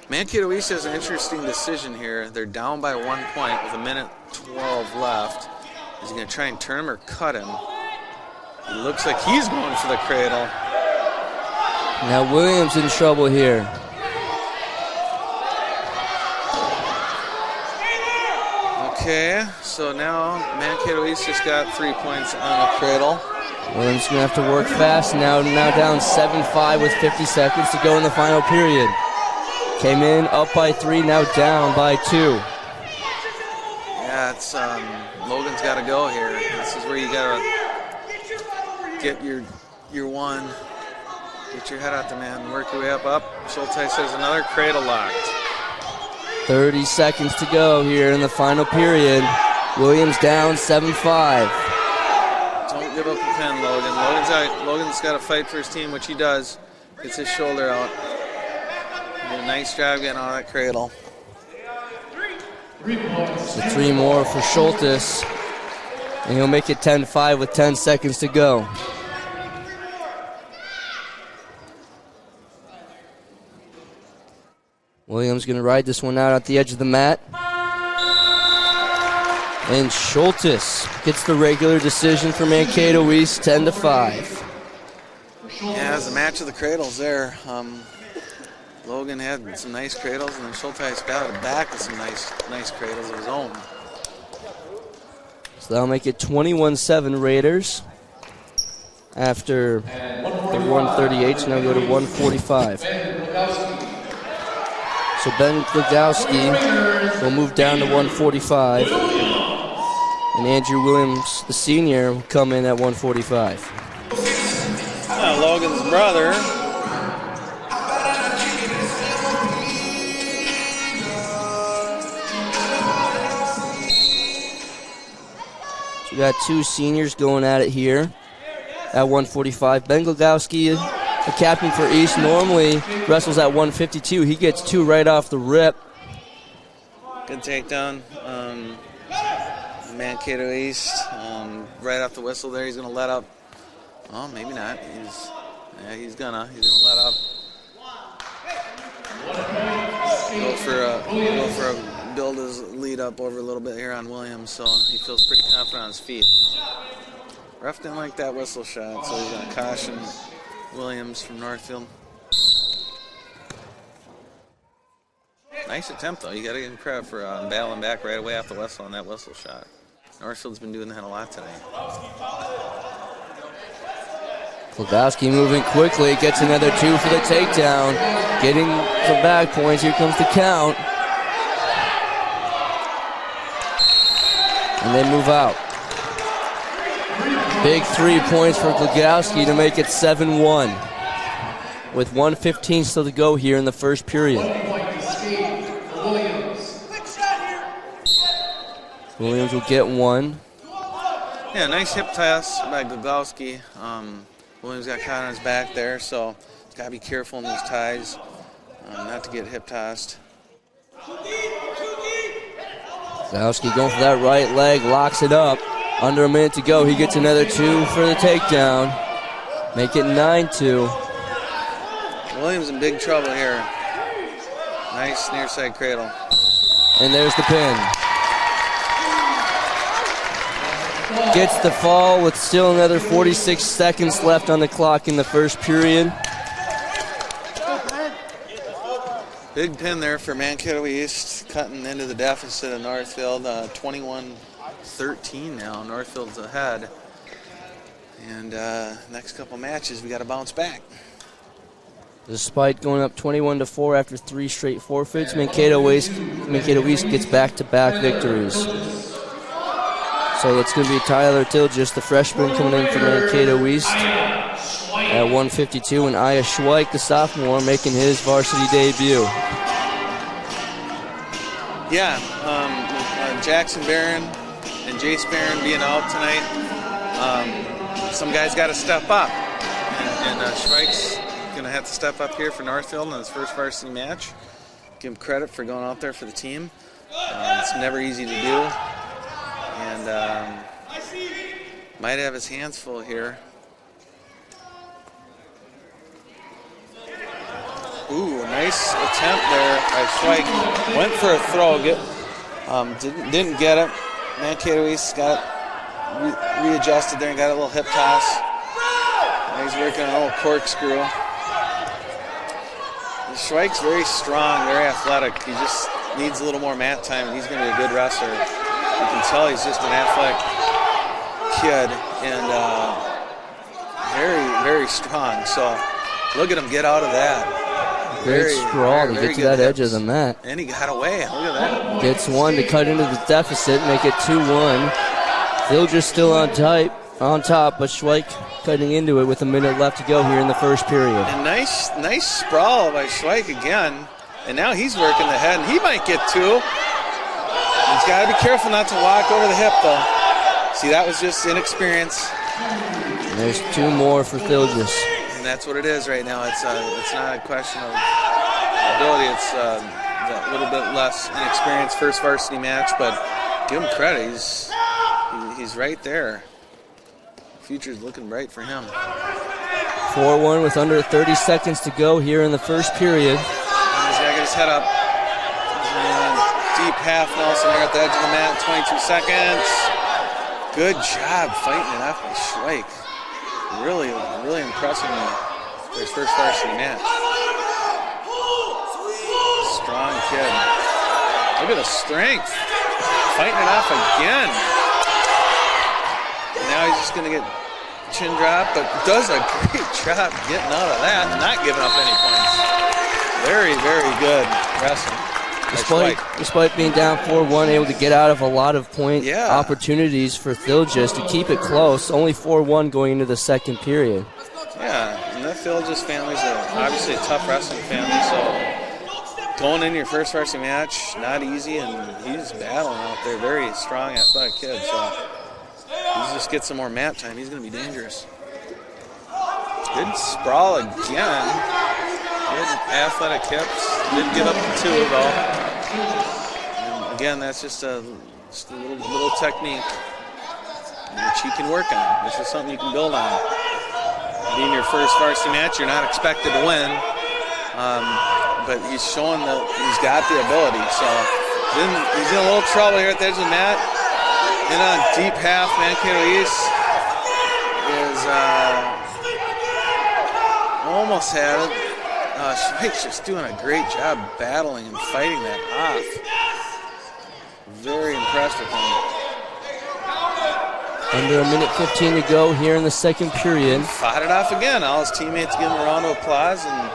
Mankato East has an interesting decision here. They're down by 1 point with 1:12 left. Is he going to try and turn him or cut him? It looks like he's going for the cradle. Now Williams in trouble here. Okay, so now Mankato East just got 3 points on the cradle. Williams going to have to work fast. Now down 7-5 with 50 seconds to go in the final period. Came in up by 3, now down by 2. Yeah, it's Logan's got to go here. This is where you got to get your one, get your head out the man, and work your way up. Schultes has another cradle locked. 30 seconds to go here in the final period. Williams down 7-5. Don't give up the pen, Logan. Logan's got to fight for his team, which he does. Gets his shoulder out. Did a nice job getting out of that cradle. So 3 more for Schultes. And he'll make it 10-5 with 10 seconds to go. Williams going to ride this one out at the edge of the mat. And Schultes gets the regular decision for Mankato East, 10-5. Yeah, it was a match of the cradles there. Logan had some nice cradles, and then Schultes battled back with some nice cradles of his own. So that'll make it 21-7 Raiders after the 138. So now go to 145. So Ben Glogowski will move down to 145. And Andrew Williams, the senior, will come in at 145. Logan's brother. So we got 2 seniors going at it here at 145. Ben Glogowski, the captain for East, normally wrestles at 152. He gets 2 right off the rip. Good takedown. Mankato East, right off the whistle there. He's going to let up. Oh, maybe not. He's gonna let up. Go for a build his lead up over a little bit here on Williams, so he feels pretty confident on his feet. Ref didn't like that whistle shot, so he's going to caution Williams from Northfield. Nice attempt, though. You got to give him credit for battling back right away off the whistle on that whistle shot. Northfield's been doing that a lot tonight. Glogowski moving quickly, gets another 2 for the takedown. Getting some back points. Here comes the count. And they move out. Big 3 points for Glogowski to make it 7-1. With 1:15 still to go here in the first period. Williams will get 1. Yeah, nice hip toss by Glogowski. Williams got caught on his back there, so he's got to be careful in these ties, not to get hip tossed. Glogowski going for that right leg, locks it up. Under a minute to go, he gets another 2 for the takedown. Make it 9-2. Williams in big trouble here. Nice near side cradle. And there's the pin. Gets the fall with still another 46 seconds left on the clock in the first period. Big pin there for Mankato East, cutting into the deficit of Northfield. 21-13 now. Northfield's ahead. And next couple matches, we got to bounce back. Despite going up 21-4 after 3 straight forfeits, Mankato East gets back-to-back victories. So it's going to be Tyler Tilgis, the freshman, coming in for Mankato East at 152, and Aya Schweik, the sophomore, making his varsity debut. Yeah, Jackson Barron and Jace Barron being out tonight, some guys got to step up, and Schweik's going to have to step up here for Northfield in his first varsity match. Give him credit for going out there for the team. It's never easy to do. And might have his hands full here. Ooh, nice attempt there by Schweik. Went for a throw, didn't get it. Mankato East got readjusted there and got a little hip toss. Now he's working on a little corkscrew. Schweik's very strong, very athletic. He just needs a little more mat time, and he's going to be a good wrestler. You can tell he's just an athletic kid and very, very strong. So look at him get out of that. Great sprawl to get to that edge of the mat. And he got away. Look at that. Gets 1 to cut into the deficit, make it 2-1. Tilgis still on top, but Schweik cutting into it with a minute left to go here in the first period. And nice sprawl by Schweik again. And now he's working the head, and he might get 2. And He's got to be careful not to walk over the hip, though. See, that was just inexperience. And there's 2 more for Thilgis. And that's what it is right now. It's not a question of ability. It's that little bit less inexperienced first varsity match, but give him credit. He's right there. Future's looking bright for him. 4-1 with under 30 seconds to go here in the first period. He's got to get his head up. Deep half Nelson there at the edge of the mat, 22 seconds. Good job fighting it off by Schweik. Really, really impressing me for his first varsity match. Strong kid. Look at the strength. Fighting it off again. Now he's just going to get chin drop, but does a great job getting out of that, not giving up any points. Very, very good wrestling. Despite being down 4-1, able to get out of a lot of point opportunities for Thilgis to keep it close. Only 4-1 going into the second period. Yeah, and that Thilgis family is obviously a tough wrestling family, so going in your first varsity match, not easy, and he's battling out there. Very strong, athletic kid, so he just gets some more mat time. He's going to be dangerous. Good sprawl again. Good athletic hips. Did give up the 2, though. And again, that's just a little technique which he can work on. This is something you can build on. Being your first varsity match, you're not expected to win, but he's showing that he's got the ability. So he's in a little trouble here at the edge of the mat. In on deep half, Mankato East is almost had it. Schweik's just doing a great job battling and fighting that off. Very impressed with him. Under 1:15 to go here in the second period. Fought it off again. All his teammates give him a round of applause, and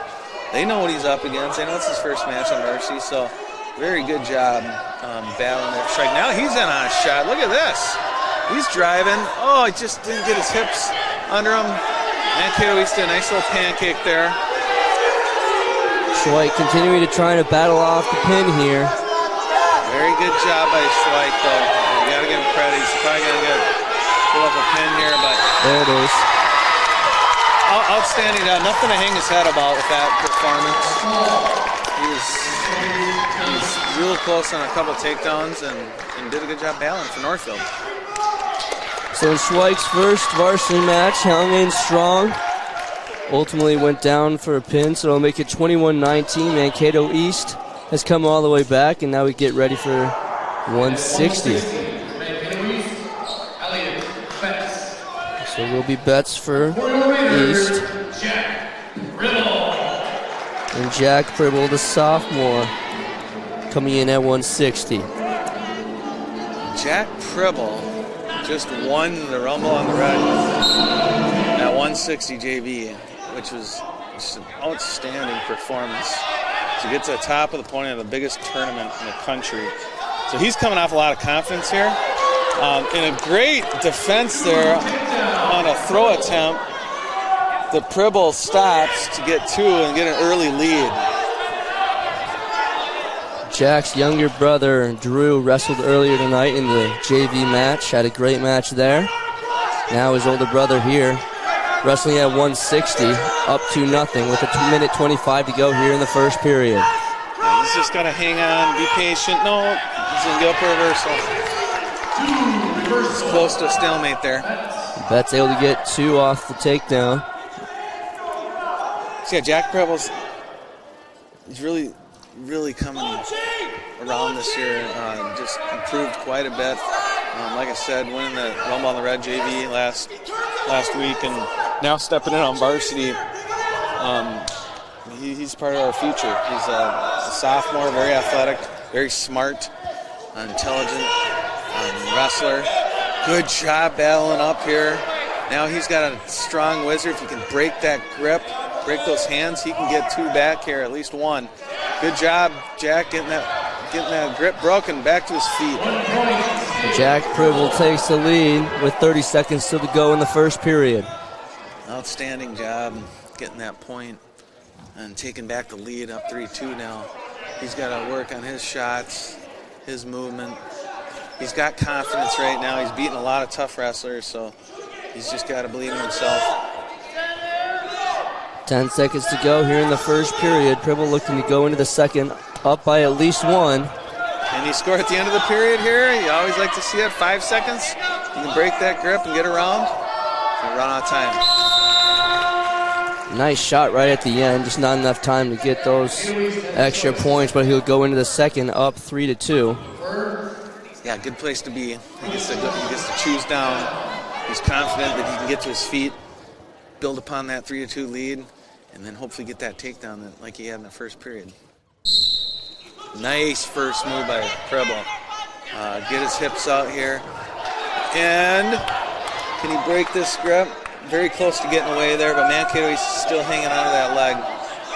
they know what he's up against. They know it's his first match on varsity, so very good job battling that strike. Now he's in on a shot. Look at this. He's driving. Oh, he just didn't get his hips under him. Mankato East did a nice little pancake there. Schweik continuing to try to battle off the pin here. Very good job by Schweik, though. You got to give him credit. He's probably going to pull up a pin here, but there it is. Outstanding. Nothing to hang his head about with that performance. He's real close on a couple of takedowns and did a good job battling for Northfield. So in Schweik's first varsity match, hung in strong. Ultimately went down for a pin, so it'll make it 21-19. Mankato East has come all the way back, and now we get ready for 160. So will be bets for East. And Jack Pribble, the sophomore, coming in at 160. Jack Pribble just won the Rumble on the Red at 160 JV, which was just an outstanding performance to get to the top of the podium of the biggest tournament in the country. So he's coming off a lot of confidence here. In a great defense there on a throw attempt, the Pribble stops to get 2 and get an early lead. Jack's younger brother, Drew, wrestled earlier tonight in the JV match. Had a great match there. Now his older brother here, wrestling at 160, up 2-0 with a 2:25 to go here in the first period. Yeah, he's just got to hang on, be patient. No, he's going to go for a reversal. It's close to a stalemate there. Bet's able to get 2 off the takedown. So yeah, Jack Prebble's he's really coming around this year. Just improved quite a bit. Like I said, winning the Rumble on the Red JV last week, and now stepping in on varsity. He's part of our future. He's a sophomore, very athletic, very smart, intelligent wrestler. Good job battling up here. Now he's got a strong whizzer. If he can break that grip, break those hands, he can get 2 back here, at least 1. Good job, Jack, getting that grip broken, back to his feet. Jack Pribble takes the lead with 30 seconds still to go in the first period. Outstanding job getting that point and taking back the lead up 3-2 now. He's got to work on his shots, his movement, He's got confidence right now. He's beaten a lot of tough wrestlers, so he's just got to believe in himself. 10 seconds to go here in the first period. Pribble looking to go into the second, up by at least one. Can he score at the end of the period here? You always like to see it. 5 seconds. You can break that grip and get around and run out of time. Nice shot right at the end. Just not enough time to get those extra points, but he'll go into the second up 3-2. Yeah, good place to be. He gets to choose down. He's confident that he can get to his feet, build upon that 3-2 lead, and then hopefully get that takedown like he had in the first period. Nice first move by Pribble. Get his hips out here. And can he break this grip? Very close to getting away there, but Mankato, he's still hanging onto that leg.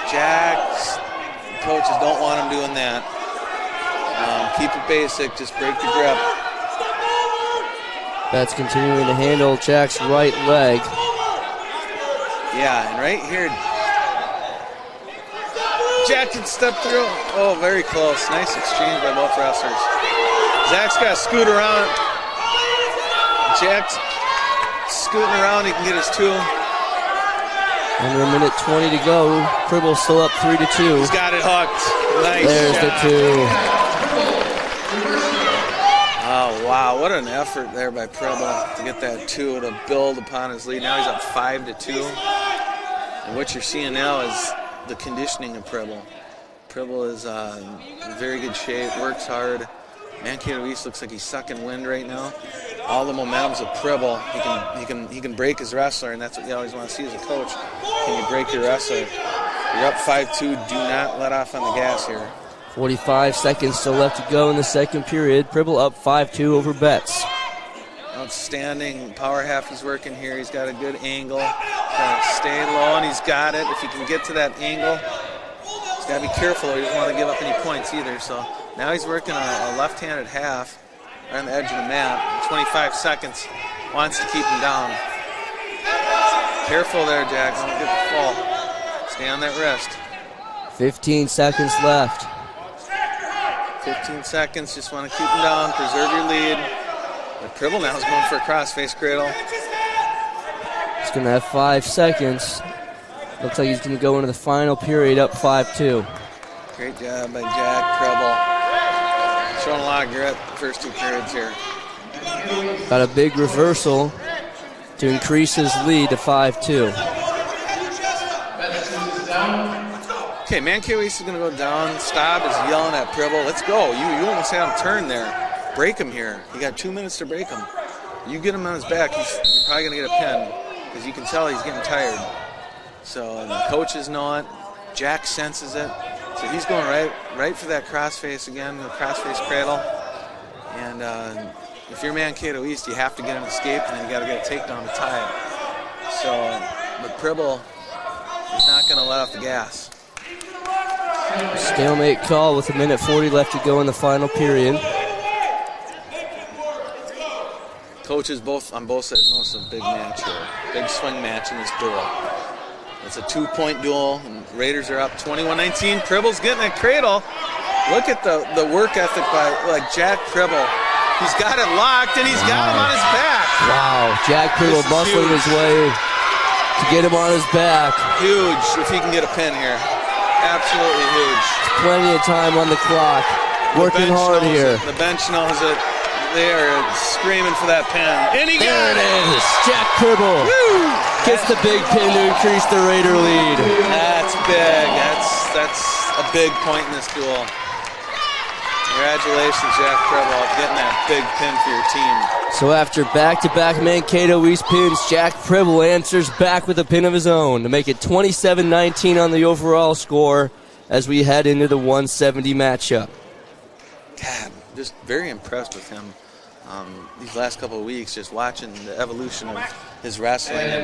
Jack's coaches don't want him doing that. Keep it basic, just break the grip. That's continuing to handle Jack's right leg. Yeah, and right here, Jack can step through. Oh, very close. Nice exchange by both wrestlers. Zach's got to scoot around. Jack's scooting around. He can get his 2. Under a minute 20 to go. Pribble still up 3-2. He's got it hooked. Nice. There's the 2. Oh, wow. What an effort there by Pribble to get that 2 to build upon his lead. Now he's up 5-2. And what you're seeing now is the conditioning of Pribble. Pribble is in very good shape, works hard. Mankato East looks like he's sucking wind right now. All the momentum's of Pribble. He can break his wrestler, and that's what you always want to see as a coach. Can you break your wrestler? You're up 5-2. Do not let off on the gas here. 45 seconds still left to go in the second period. Pribble up 5-2 over Betts. Outstanding power half he's working here. He's got a good angle. Got to stay low, and he's got it. If he can get to that angle, he's got to be careful. He doesn't want to give up any points either. So now he's working a left-handed half right on the edge of the mat. 25 seconds. Wants to keep him down. Careful there, Jack. Don't get the fall. Stay on that wrist. 15 seconds left. 15 seconds. Just want to keep him down. Preserve your lead. But Pribble now is going for a crossface cradle. He's going to have 5 seconds. Looks like he's going to go into the final period up 5-2. Great job by Jack Pribble. Showing a lot of grit the first 2 periods here. Got a big reversal to increase his lead to 5-2. Okay, Mankato East is going to go down. Staub is yelling at Pribble. Let's go. You almost had him turn there. Break him here. You got 2 minutes to break him. You get him on his back, you're probably going to get a pin because you can tell he's getting tired. So the coaches know it. Jack senses it. So he's going right for that crossface again, the crossface cradle. And if you're Mankato East, you have to get an escape, and then you got to get a takedown to tie it. So, but Pribble is not going to let off the gas. Stalemate call with 1:40 left to go in the final period. Coaches on both sides know it's a big match here. Big swing match in this duel. It's a 2-point duel, and Raiders are up 21-19. Pribble's getting a cradle. Look at the work ethic by Jack Pribble. He's got it locked, and he's got him on his back. Wow, Jack Pribble bustling his way to get him on his back. Huge if he can get a pin here. Absolutely huge. Plenty of time on the clock. Working hard here. The bench knows it. They are screaming for that pin. And he got it! There it is. Jack Pribble gets the big pin to increase the Raider lead. That's big. That's a big point in this duel. Congratulations, Jack Pribble, getting that big pin for your team. So after back-to-back Mankato East pins, Jack Pribble answers back with a pin of his own to make it 27-19 on the overall score as we head into the 170 matchup. God, just very impressed with him these last couple of weeks, just watching the evolution of his wrestling.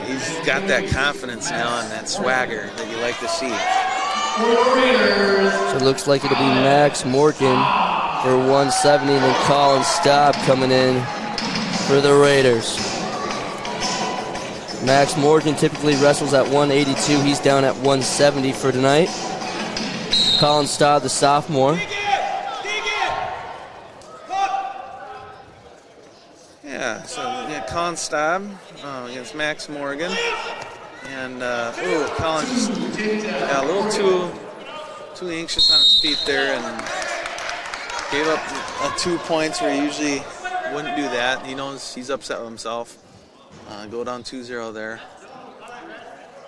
He's got that confidence now and that swagger that you like to see. So it looks like it'll be Max Morgan for 170 and then Colin Staub coming in for the Raiders. Max Morgan typically wrestles at 182. He's down at 170 for tonight. Colin Staub, the sophomore. Colin Staub against Max Morgan. And, Colin just got a little too anxious on his feet there and gave up 2 points where he usually wouldn't do that. He knows he's upset with himself. Go down 2-0 there.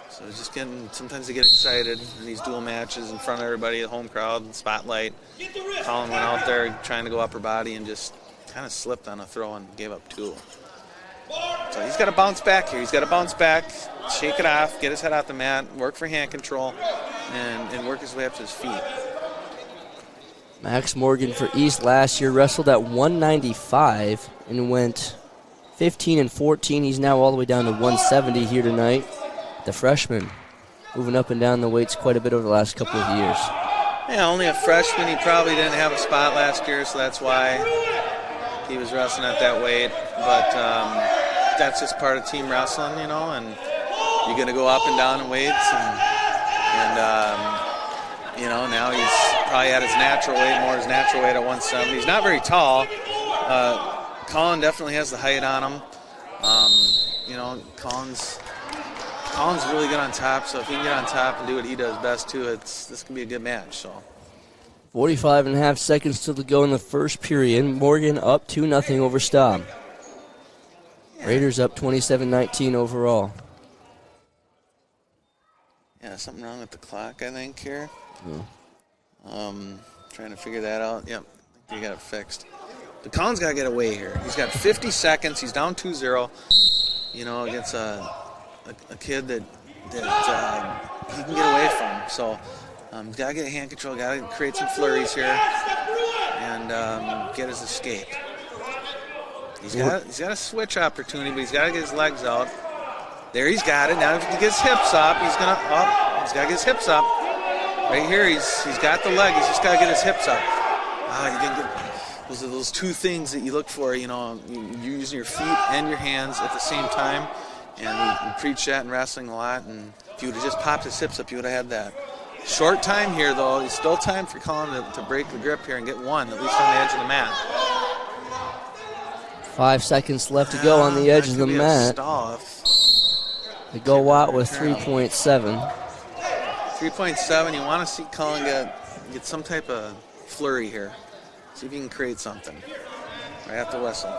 So it's just sometimes they get excited in these dual matches in front of everybody, the home crowd, spotlight. Colin went out there trying to go upper body and just kind of slipped on a throw and gave up 2. So he's got to bounce back here. He's got to bounce back, shake it off, get his head off the mat, work for hand control, and work his way up to his feet. Max Morgan for East last year wrestled at 195 and went 15-14. He's now all the way down to 170 here tonight. The freshman moving up and down the weights quite a bit over the last couple of years. Yeah, only a freshman. He probably didn't have a spot last year, so that's why he was wrestling at that weight. But that's just part of team wrestling, and you're going to go up and down in weights. And now he's probably at his natural weight, more his natural weight at 170. He's not very tall. Colin definitely has the height on him. Colin's really good on top, so if he can get on top and do what he does best too, this can be a good match. So 45.5 seconds still to go in the first period. Morgan up 2-0 over Staub. Raiders up 27-19 overall. Yeah, something wrong with the clock, I think, here. Trying to figure that out. Yep, I think they got it fixed. But Colin's got to get away here. He's got 50 seconds. He's down 2-0, against a kid that he can get away from. So he's got to get hand control, got to create some flurries here and get his escape. He's got a switch opportunity, but he's got to get his legs out. There, he's got it. Now if he gets his hips up, he's got to get his hips up. Right here, he's got the leg. He's just got to get his hips up. You didn't get. Those are those 2 things that you look for. You're using your feet and your hands at the same time. And we preach that in wrestling a lot. And if you would have just popped his hips up, you would have had that. Short time here, though. There's still time for Colin to break the grip here and get 1, at least on the edge of the mat. 5 seconds left to go on the edge of the mat. They go out with 3.7. 3.7. You want to see Colin get some type of flurry here. See if he can create something right at the whistle.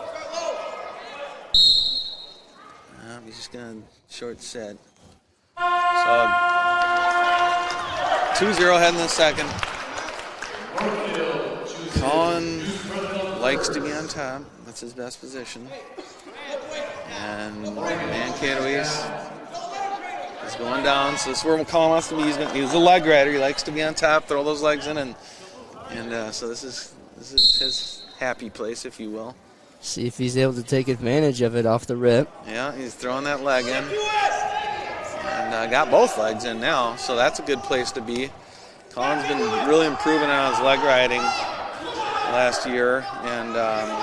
He's just going to short set. So 2-0 heading in the second. Colin likes to be on top. That's his best position. And Mankato East is going down. So this is where Colin wants to be. He's a leg rider. He likes to be on top, throw those legs in, and so this is his happy place, if you will. See if he's able to take advantage of it off the rip. Yeah, he's throwing that leg in. And got both legs in now, so that's a good place to be. Colin's been really improving on his leg riding last year, and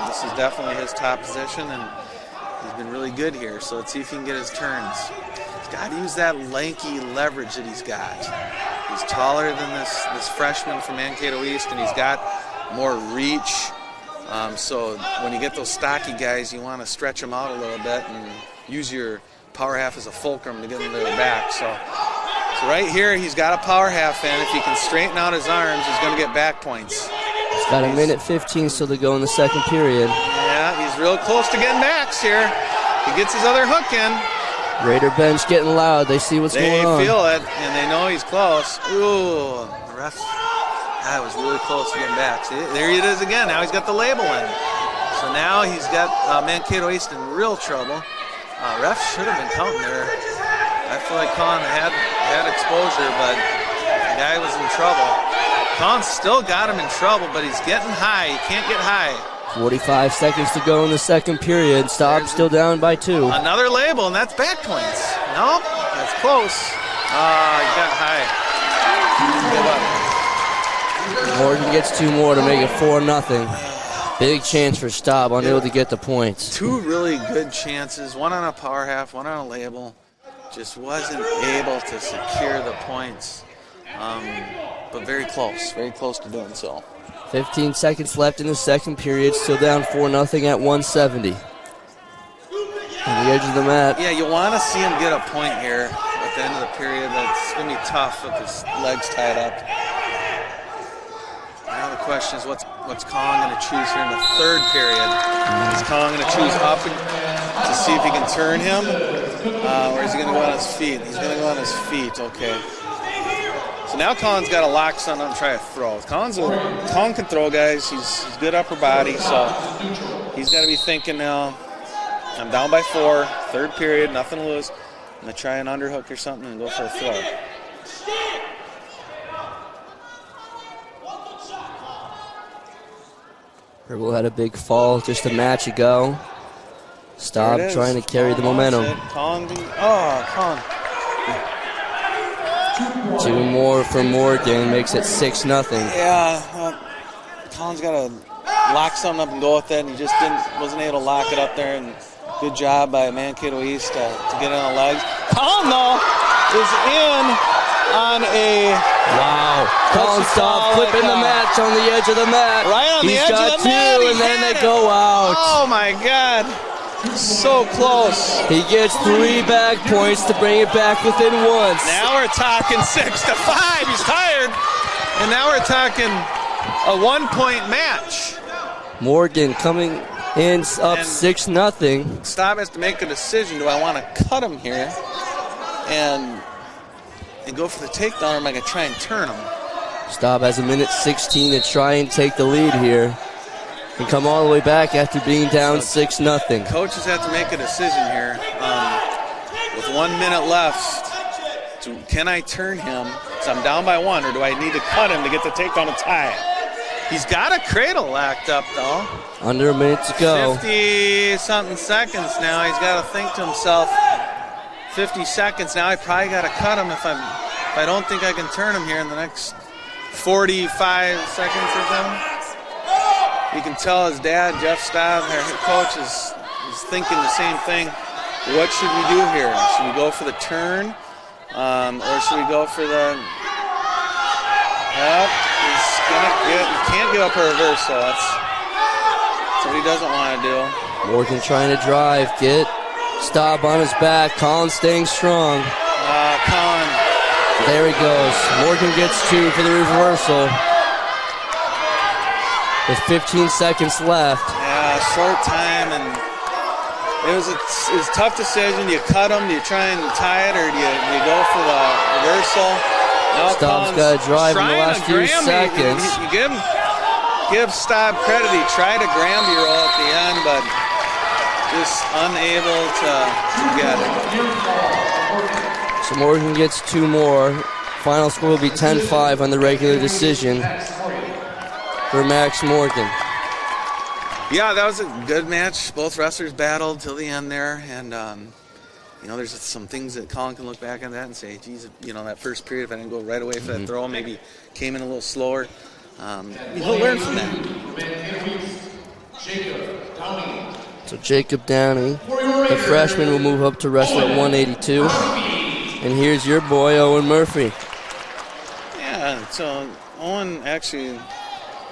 this is definitely his top position, and he's been really good here. So let's see if he can get his turns. He's got to use that lanky leverage that he's got. He's taller than this freshman from Mankato East, and he's got more reach. So when you get those stocky guys, you want to stretch them out a little bit and use your power half as a fulcrum to get them to their back. So right here, he's got a power half in. If he can straighten out his arms, he's going to get back points. He's got 1:15 still to go in the second period. Yeah, he's real close to getting backs here. He gets his other hook in. Raider bench getting loud. They see what's going on. They feel it, and they know he's close. Ooh, the ref. That was really close to getting back. See, there it is again. Now he's got the label in. So now he's got Mankato East in real trouble. Ref should have been counting there. I feel like Colin had exposure, but the guy was in trouble. Colin still got him in trouble, but he's getting high. He can't get high. 45 seconds to go in the second period. Staub still down by 2. Another label, and that's back points. Nope, that's close. He got high. Give up. Morgan gets 2 more to make it 4-0. Big chance for Staub, unable to get the points. 2 really good chances, one on a power half, one on a label. Just wasn't able to secure the points. But very close to doing so. 15 seconds left in the second period, still down 4-0 at 170. On the edge of the mat. Yeah, you want to see him get a point here at the end of the period. That's going to be tough with his legs tied up. Now the question is, what's Colin going to choose here in the third period? Is Colin going to choose up to see if he can turn him, or is he going to go on his feet? He's going to go on his feet. Okay. So now Colin's got to lock something and try to throw. Colin can throw, guys. He's good upper body, so he's got to be thinking now, I'm down by 4, third period, nothing to lose. I'm going to try an underhook or something and go for a throw. Herbold had a big fall just a match ago. Staub trying to carry the momentum. Colin. 2 more for Morgan, makes it 6-0. Yeah, Colin's got to lock something up and go with it, and he just wasn't able to lock it up there. And good job by Mankato East to get it on the legs. Colin, though, is in on a... Wow. Colin Staub flipping the match on the edge of the mat. Right on the edge of the mat. He's got 2, and then they go out. Oh, my God. So close. He gets 3 back points to bring it back within 1. Now we're talking 6-5. He's tired. And now we're talking a 1-point match. Morgan coming in up 6-0. Staub has to make a decision. Do I want to cut him here and go for the takedown, or am I going to try and turn him? Staub has 1:16 to try and take the lead here and come all the way back after being down 6-0. Coaches have to make a decision here. With 1 minute left, can I turn him so I'm down by 1, or do I need to cut him to get the takedown and tie it? He's got a cradle locked up, though. Under a minute to go. 50-something seconds now. He's got to think to himself, 50 seconds now. I probably got to cut him if I don't think I can turn him here in the next 45 seconds or something. You can tell his dad, Jeff Staub, our head coach, is thinking the same thing. What should we do here? Should we go for the turn, or should we go for the? He can't give up a reversal. That's what he doesn't want to do. Morgan trying to drive, get Staub on his back. Colin staying strong. Colin. There he goes. Morgan gets 2 for the reversal. With 15 seconds left. Yeah, short time, and it was a tough decision. Do you cut him? Do you try and tie it, or do you go for the reversal? Now Staub's got to drive in the last few seconds. You give Staub credit. He tried to Granby roll at the end, but just unable to get it. So Morgan gets 2 more. Final score will be 10-5 on the regular decision for Max Morgan. Yeah, that was a good match. Both wrestlers battled till the end there, and there's some things that Colin can look back on that and say, geez, that first period, if I didn't go right away for that throw, maybe came in a little slower. He'll learn from that. So Jacob Downey, the freshman, will move up to wrestle at 182. And here's your boy, Owen Murphy. Yeah, so Owen actually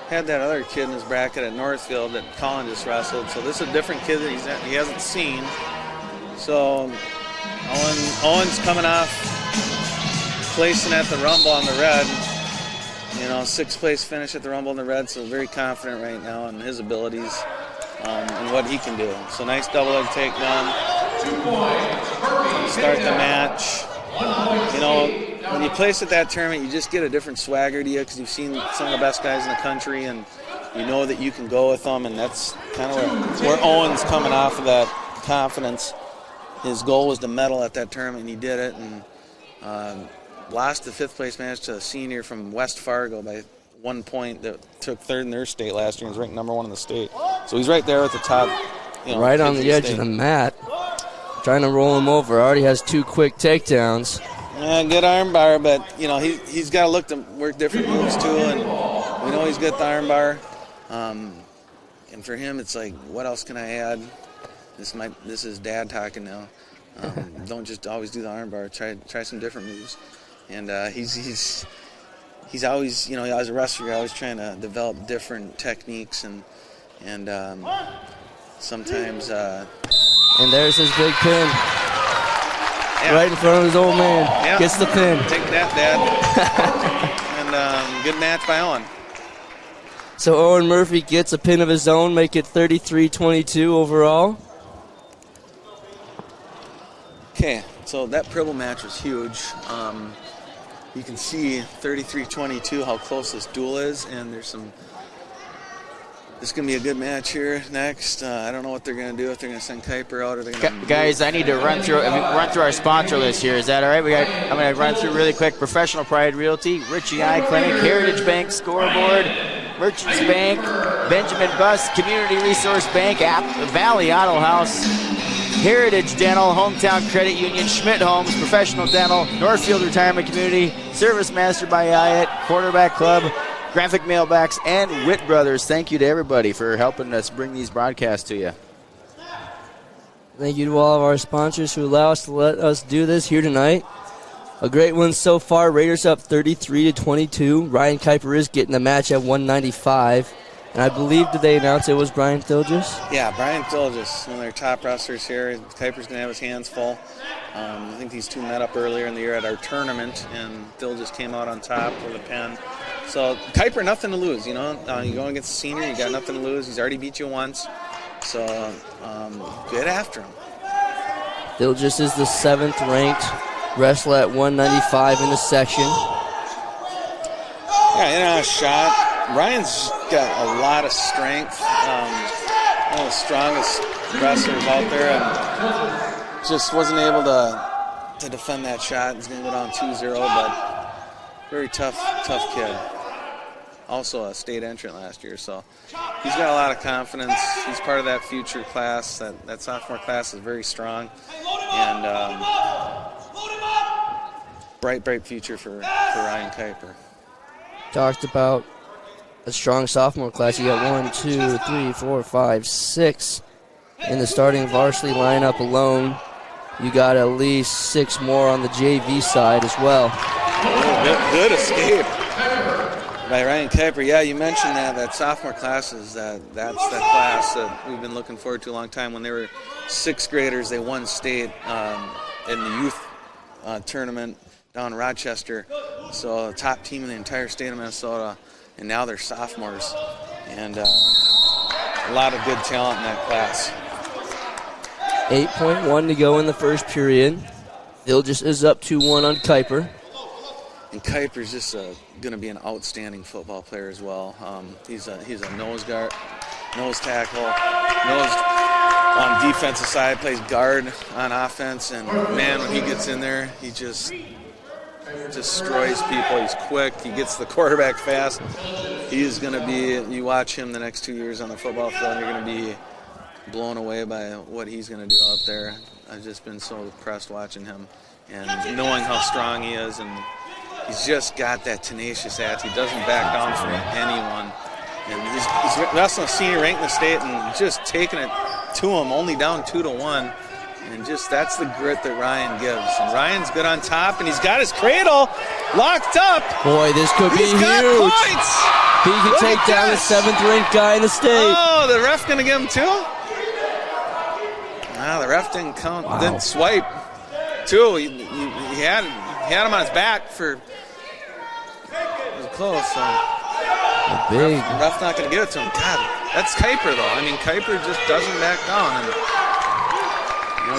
had that other kid in his bracket at Northfield that Colin just wrestled. So this is a different kid that he hasn't seen. So Owen's coming off placing at the Rumble on the red. 6th place finish at the Rumble in the red, so very confident right now in his abilities and what he can do. So nice double leg takedown. Start the match. When you place at that tournament, you just get a different swagger to you because you've seen some of the best guys in the country, and you know that you can go with them, and that's kind of where Owen's coming off of that confidence. His goal was to medal at that tournament, and he did it, and lost the 5th place match to a senior from West Fargo by 1 point that took 3rd in their state last year and was ranked number 1 in the state. So he's right there at the top. Right on the edge of the mat. Trying to roll him over. Already has 2 quick takedowns. Yeah, good arm bar, but he's got to look to work different moves too, and we know he's got the arm bar. And for him, it's like, what else can I add? This is Dad talking now. Don't just always do the arm bar. Try some different moves. And he's always, as a wrestler, you're always trying to develop different techniques, and sometimes And there's his big pin. Yeah. Right in front of his old man. Yeah. Gets the pin. Take that, Dad. And good match by Owen. So Owen Murphy gets a pin of his own, make it 33-22 overall. Okay, so that Pribble match was huge. You can see 33-22 how close this duel is, and this is going to be a good match here next. I don't know what they're going to do, if they're going to send Kuiper out or they're going to... Guys, I need to run through our sponsor list here. Is that all right? I'm going to run through really quick. Professional Pride Realty, Richie Eye Clinic, Heritage Bank Scoreboard, Merchants Bank, Benjamin Bus, Community Resource Bank, Valley Auto House, Heritage Dental, Hometown Credit Union, Schmidt Homes, Professional Dental, Northfield Retirement Community, Service Master by Hyatt, Quarterback Club, Graphic Mailbacks, and Witt Brothers. Thank you to everybody for helping us bring these broadcasts to you. Thank you to all of our sponsors who allow us to let us do this here tonight. A great one so far. Raiders up 33-22. Ryan Kuiper is getting the match at 195. And I believe, did they announce it was Brian Thilgis? Yeah, Brian Thilgis, one of their top wrestlers here. Kuiper's going to have his hands full. I think these two met up earlier in the year at our tournament, and Thilgis came out on top with a pin. So Kuiper, nothing to lose, you know. You go against the senior, you got nothing to lose. He's already beat you once. So get after him. Thilgis is the 7th ranked wrestler at 195 in the section. Yeah, in on a shot. Ryan's got a lot of strength. One of the strongest wrestlers out there, and just wasn't able to defend that shot. He's going to go down 2-0, but very tough kid. Also a state entrant last year, so he's got a lot of confidence. He's part of that future class. That sophomore class is very strong, and bright future for Ryan Kuiper. Talked about a strong sophomore class. You got 1, 2, 3, 4, 5, 6 in the starting varsity lineup alone. You got at least 6 more on the JV side as well. Good escape by Ryan Kuiper. Yeah, you mentioned that sophomore class is that's that class that we've been looking forward to a long time. When they were 6th graders, they won state in the youth tournament down in Rochester. So the top team in the entire state of Minnesota. And now they're sophomores, and a lot of good talent in that class. 8.1 to go in the first period. Thilgis is up 2-1 on Kuiper. And Kuiper's just going to be an outstanding football player as well. He's a nose tackle, on defensive side, plays guard on offense, and man, when he gets in there, he just destroys people. He's quick. He gets the quarterback fast. He is going to be, you watch him the next 2 years on the football field, and you're going to be blown away by what he's going to do out there. I've just been so impressed watching him and knowing how strong he is, and he's just got that tenacious attitude. He doesn't back down from anyone. And he's wrestling a senior ranked in the state and just taking it to him, only down 2-1. And just that's the grit that Ryan gives. And Ryan's good on top, and he's got his cradle locked up. Boy, this could be huge. Points. He can take down the 7th ranked guy in the state. Oh, the ref going to give him 2? Nah, the ref didn't count, didn't swipe 2. He had him on his back for, it was close. So. Big. The ref not going to give it to him. God, that's Kuiper, though. I mean, Kuiper just doesn't back down. And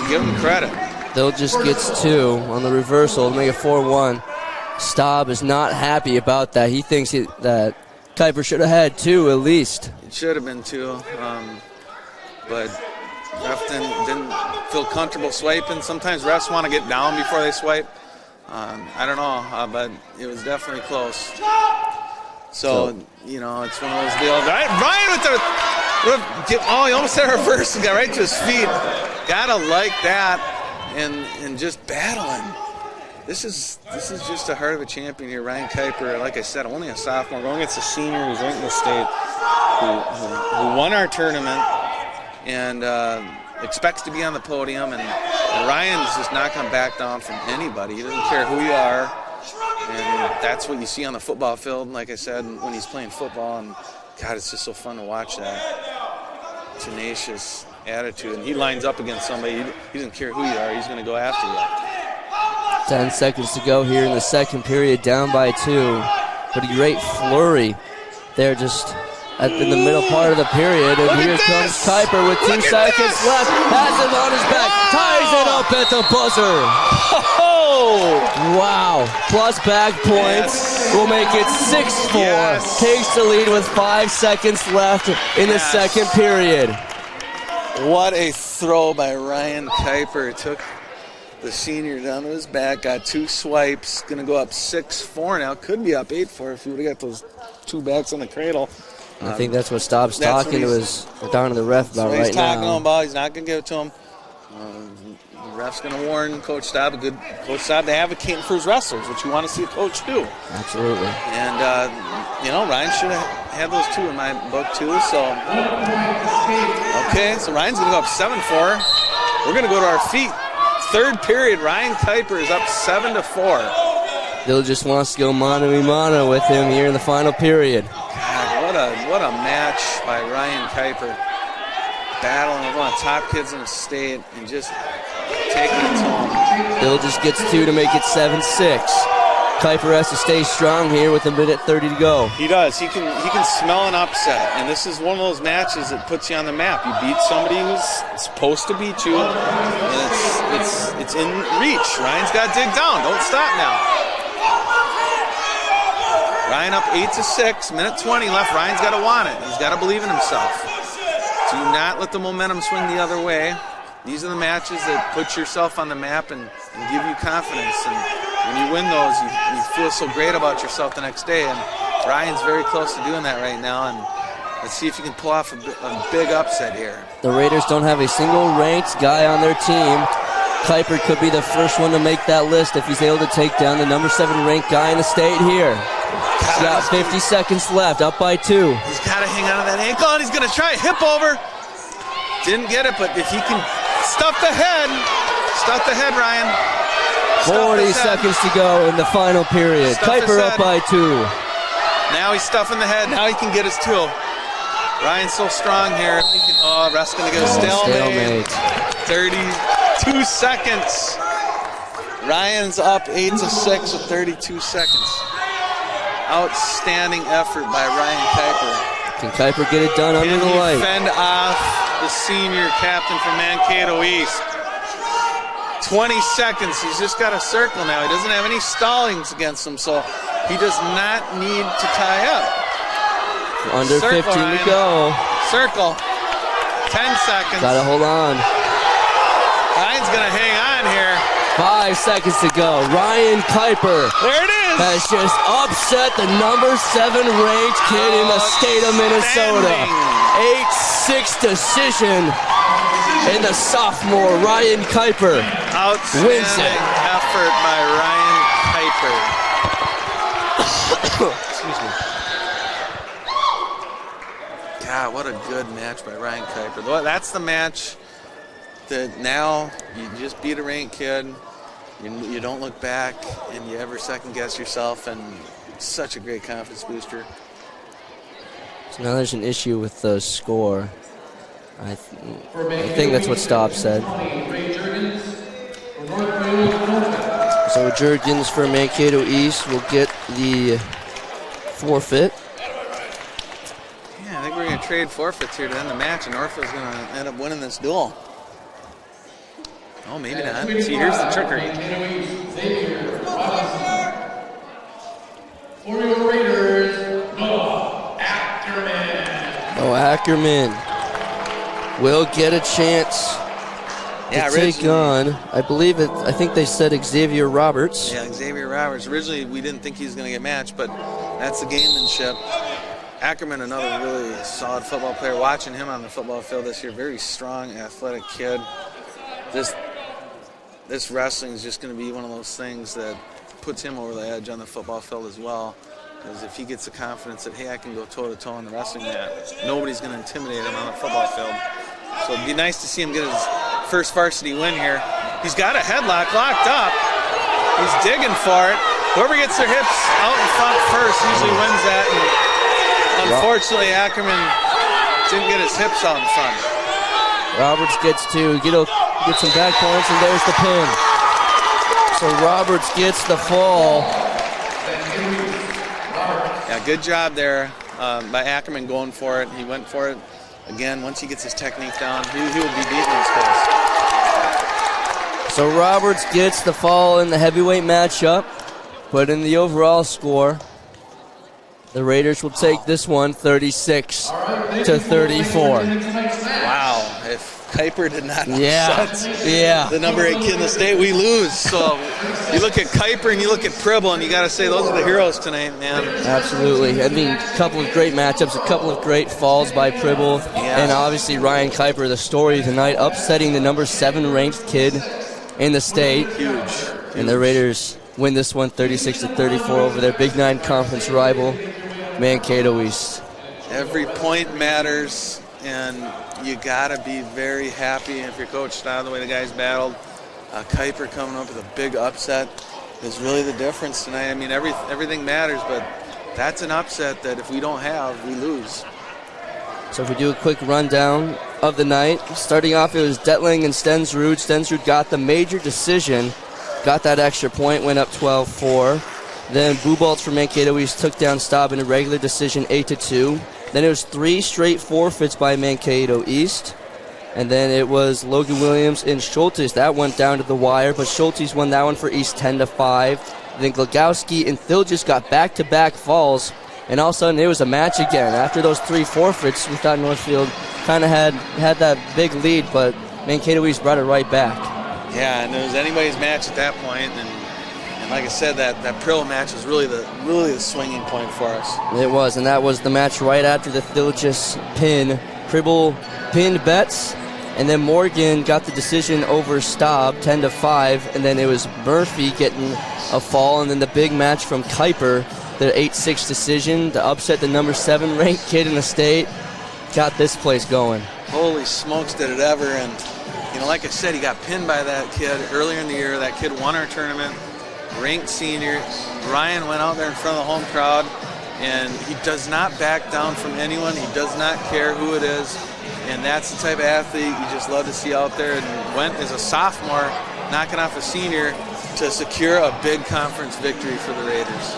give him credit. Thilgis gets 2 on the reversal to make it 4-1. Staub is not happy about that. He thinks that Kuiper should have had 2 at least. It should have been 2, but ref didn't feel comfortable swiping. Sometimes refs want to get down before they swipe. I don't know, but it was definitely close. So you know, it's one of those deals. Ryan with the he almost had a reverse and got right to his feet. Gotta like that, and just battling. This is just the heart of a champion here. Ryan Kuiper, like I said, only a sophomore, going against a senior who's ranked in the state, who won our tournament and expects to be on the podium. And Ryan's just not going to back down from anybody. He doesn't care who you are, and that's what you see on the football field. Like I said, when he's playing football, and God, it's just so fun to watch that tenacious attitude, and he lines up against somebody. He doesn't care who you are. He's going to go after you. 10 seconds to go here in the second period, down by 2. But a great flurry there just in the middle part of the period. And here comes Kuiper with 2 seconds left. Has it on his back. Ties it up at the buzzer. Oh! Wow. Plus back points will make it 6-4. Takes the lead with 5 seconds left in the second period. What a throw by Ryan Kuiper. Took the senior down to his back, got 2 swipes, going to go up 6-4 now. Could be up 8-4 if he would have got those 2 backs on the cradle. I think that's what Staub's talking to his down to the ref about right now. He's talking to him about. He's not going to give it to him. The ref's going to warn Coach Staub, a good Coach Staub, to advocate for his wrestlers, which you want to see a coach do. Absolutely. And, Ryan should have had those 2 in my book, too. So, okay, so Ryan's going to go up 7-4. We're going to go to our feet. Third period, Ryan Kuiper is up 7-4. Bill just wants to go mano-a-mano with him here in the final period. God, what a match by Ryan Kuiper. Battling with one of the top kids in the state and just taking it to him. Bill just gets 2 to make it 7-6. Kuiper has to stay strong here with 1:30 to go. He does. He can smell an upset, and this is one of those matches that puts you on the map. You beat somebody who's supposed to beat you, and it's in reach. Ryan's got to dig down. Don't stop now. Ryan up 8-6. Minute 20 left. Ryan's got to want it. He's got to believe in himself. Do not let the momentum swing the other way. These are the matches that put yourself on the map and give you confidence. And when you win those, you feel so great about yourself the next day. And Ryan's very close to doing that right now. And let's see if you can pull off a big upset here. The Raiders don't have a single ranked guy on their team. Kuiper could be the first one to make that list if he's able to take down the number 7 ranked guy in the state here. He's got 50 seconds left, up by 2. He's got to hang on to that ankle, and he's going to try a hip over. Didn't get it, but if he can stuff the head, Ryan. 40 seconds to go in the final period. Kuiper up by 2. Now he's stuffing the head. Now he can get his 2. Ryan's so strong here. Ref's going to go stalemate. 32 seconds. Ryan's up 8-6 with 32 seconds. Outstanding effort by Ryan Kuiper. Can Kuiper get it done under the light? Fend off the senior captain from Mankato East. 20 seconds. He's just got a circle now. He doesn't have any stallings against him, so he does not need to tie up. Under circle, 15 Ryan. to go. Circle. 10 seconds. Gotta hold on. Ryan's gonna hang on here. 5 seconds to go. Ryan Kuiper. There it is. Has just upset the number 7 ranked kid in the state of Minnesota. 8-6 decision. And the sophomore Ryan Kuiper wins it. Effort by Ryan Kuiper. Excuse me. God, what a good match by Ryan Kuiper. That's the match that now you just beat a ranked kid. You don't look back and you ever second guess yourself, and such a great confidence booster. So now there's an issue with the score. I think that's what Staub said. So Jurgens for Mankato East will get the forfeit. Yeah, I think we're going to trade forfeits here to end the match, and Northfield's going to end up winning this duel. Oh, maybe not. See, here's the trickery. For your Raiders, Noah Ackerman. Noah Ackerman will get a chance to take on, I think they said Xavier Roberts. Yeah, Xavier Roberts. Originally, we didn't think he was going to get matched, but that's the gamemanship. Ackerman, another really solid football player. Watching him on the football field this year, very strong, athletic kid. This wrestling is just going to be one of those things that puts him over the edge on the football field as well. Because if he gets the confidence that, hey, I can go toe-to-toe on the wrestling mat, nobody's going to intimidate him on the football field. So it'd be nice to see him get his first varsity win here. He's got a headlock locked up. He's digging for it. Whoever gets their hips out in front first usually wins that. And unfortunately, Ackerman didn't get his hips out in front. Roberts gets some back points, and there's the pin. So Roberts gets the fall. Yeah, good job there by Ackerman going for it. He went for it. Again, once he gets his technique down, he will be beating those guys. So Roberts gets the fall in the heavyweight matchup, but in the overall score, the Raiders will take this one 36-34. Wow, if Kuiper did not upset the number 8 kid in the state, we lose. So you look at Kuiper and you look at Pribble, and you got to say those are the heroes tonight, man. Absolutely. I mean, a couple of great matchups, a couple of great falls by Pribble, and obviously Ryan Kuiper, the story tonight, upsetting the number 7 ranked kid in the state. Huge. And the Raiders win this one 36-34 over their Big 9 conference rival, Mankato East. Every point matters, and you got to be very happy if your coach style the way the guys battled. Kuiper coming up with a big upset is really the difference tonight. I mean, everything matters, but that's an upset that if we don't have, we lose. So if we do a quick rundown of the night, starting off it was Detling and Stensrud. Stensrud got the major decision, got that extra point, went up 12-4. Then Buboltz from Mankato East took down Staub in a regular decision 8-2. Then it was 3 straight forfeits by Mankato East. And then it was Logan Williams and Schultes. That went down to the wire, but Schultes won that one for East 10-5. Then Glogowski and Thilgis got back-to-back falls. And all of a sudden, it was a match again. After those 3 forfeits, we thought Northfield kind of had that big lead, but Mankato East brought it right back. Yeah, and it was anybody's match at that point. And like I said, that Pribble match was really the swinging point for us. It was, and that was the match right after the Thilgis pin. Pribble pinned Betts, and then Morgan got the decision over Staub, 10-5, and then it was Murphy getting a fall, and then the big match from Kuiper, the 8-6 decision to upset the number 7 ranked kid in the state, got this place going. Holy smokes, did it ever. And, like I said, he got pinned by that kid earlier in the year. That kid won our tournament, ranked senior. Ryan went out there in front of the home crowd, and he does not back down from anyone. He does not care who it is, and that's the type of athlete you just love to see out there. And went as a sophomore, knocking off a senior to secure a big conference victory for the Raiders.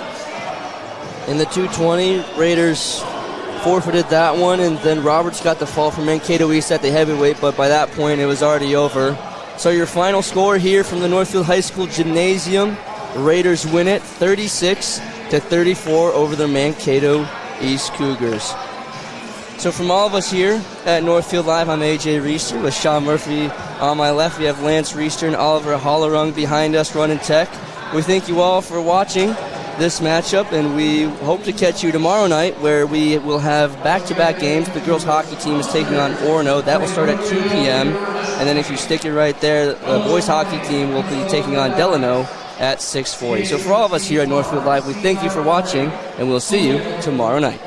In the 220, Raiders forfeited that one, and then Roberts got the fall from Mankato East at the heavyweight, but by that point it was already over. So your final score here from the Northfield High School Gymnasium, the Raiders win it 36-34 over the Mankato East Cougars. So from all of us here at Northfield Live, I'm AJ Reister with Sean Murphy on my left. We have Lance Reister and Oliver Hollerung behind us running tech. We thank you all for watching this matchup, and we hope to catch you tomorrow night where we will have back-to-back games. The girls hockey team is taking on Orono. That will start at 2 p.m. And then if you stick it right there, the boys hockey team will be taking on Delano at 6:40. So for all of us here at Northfield Live, we thank you for watching, and we'll see you tomorrow night.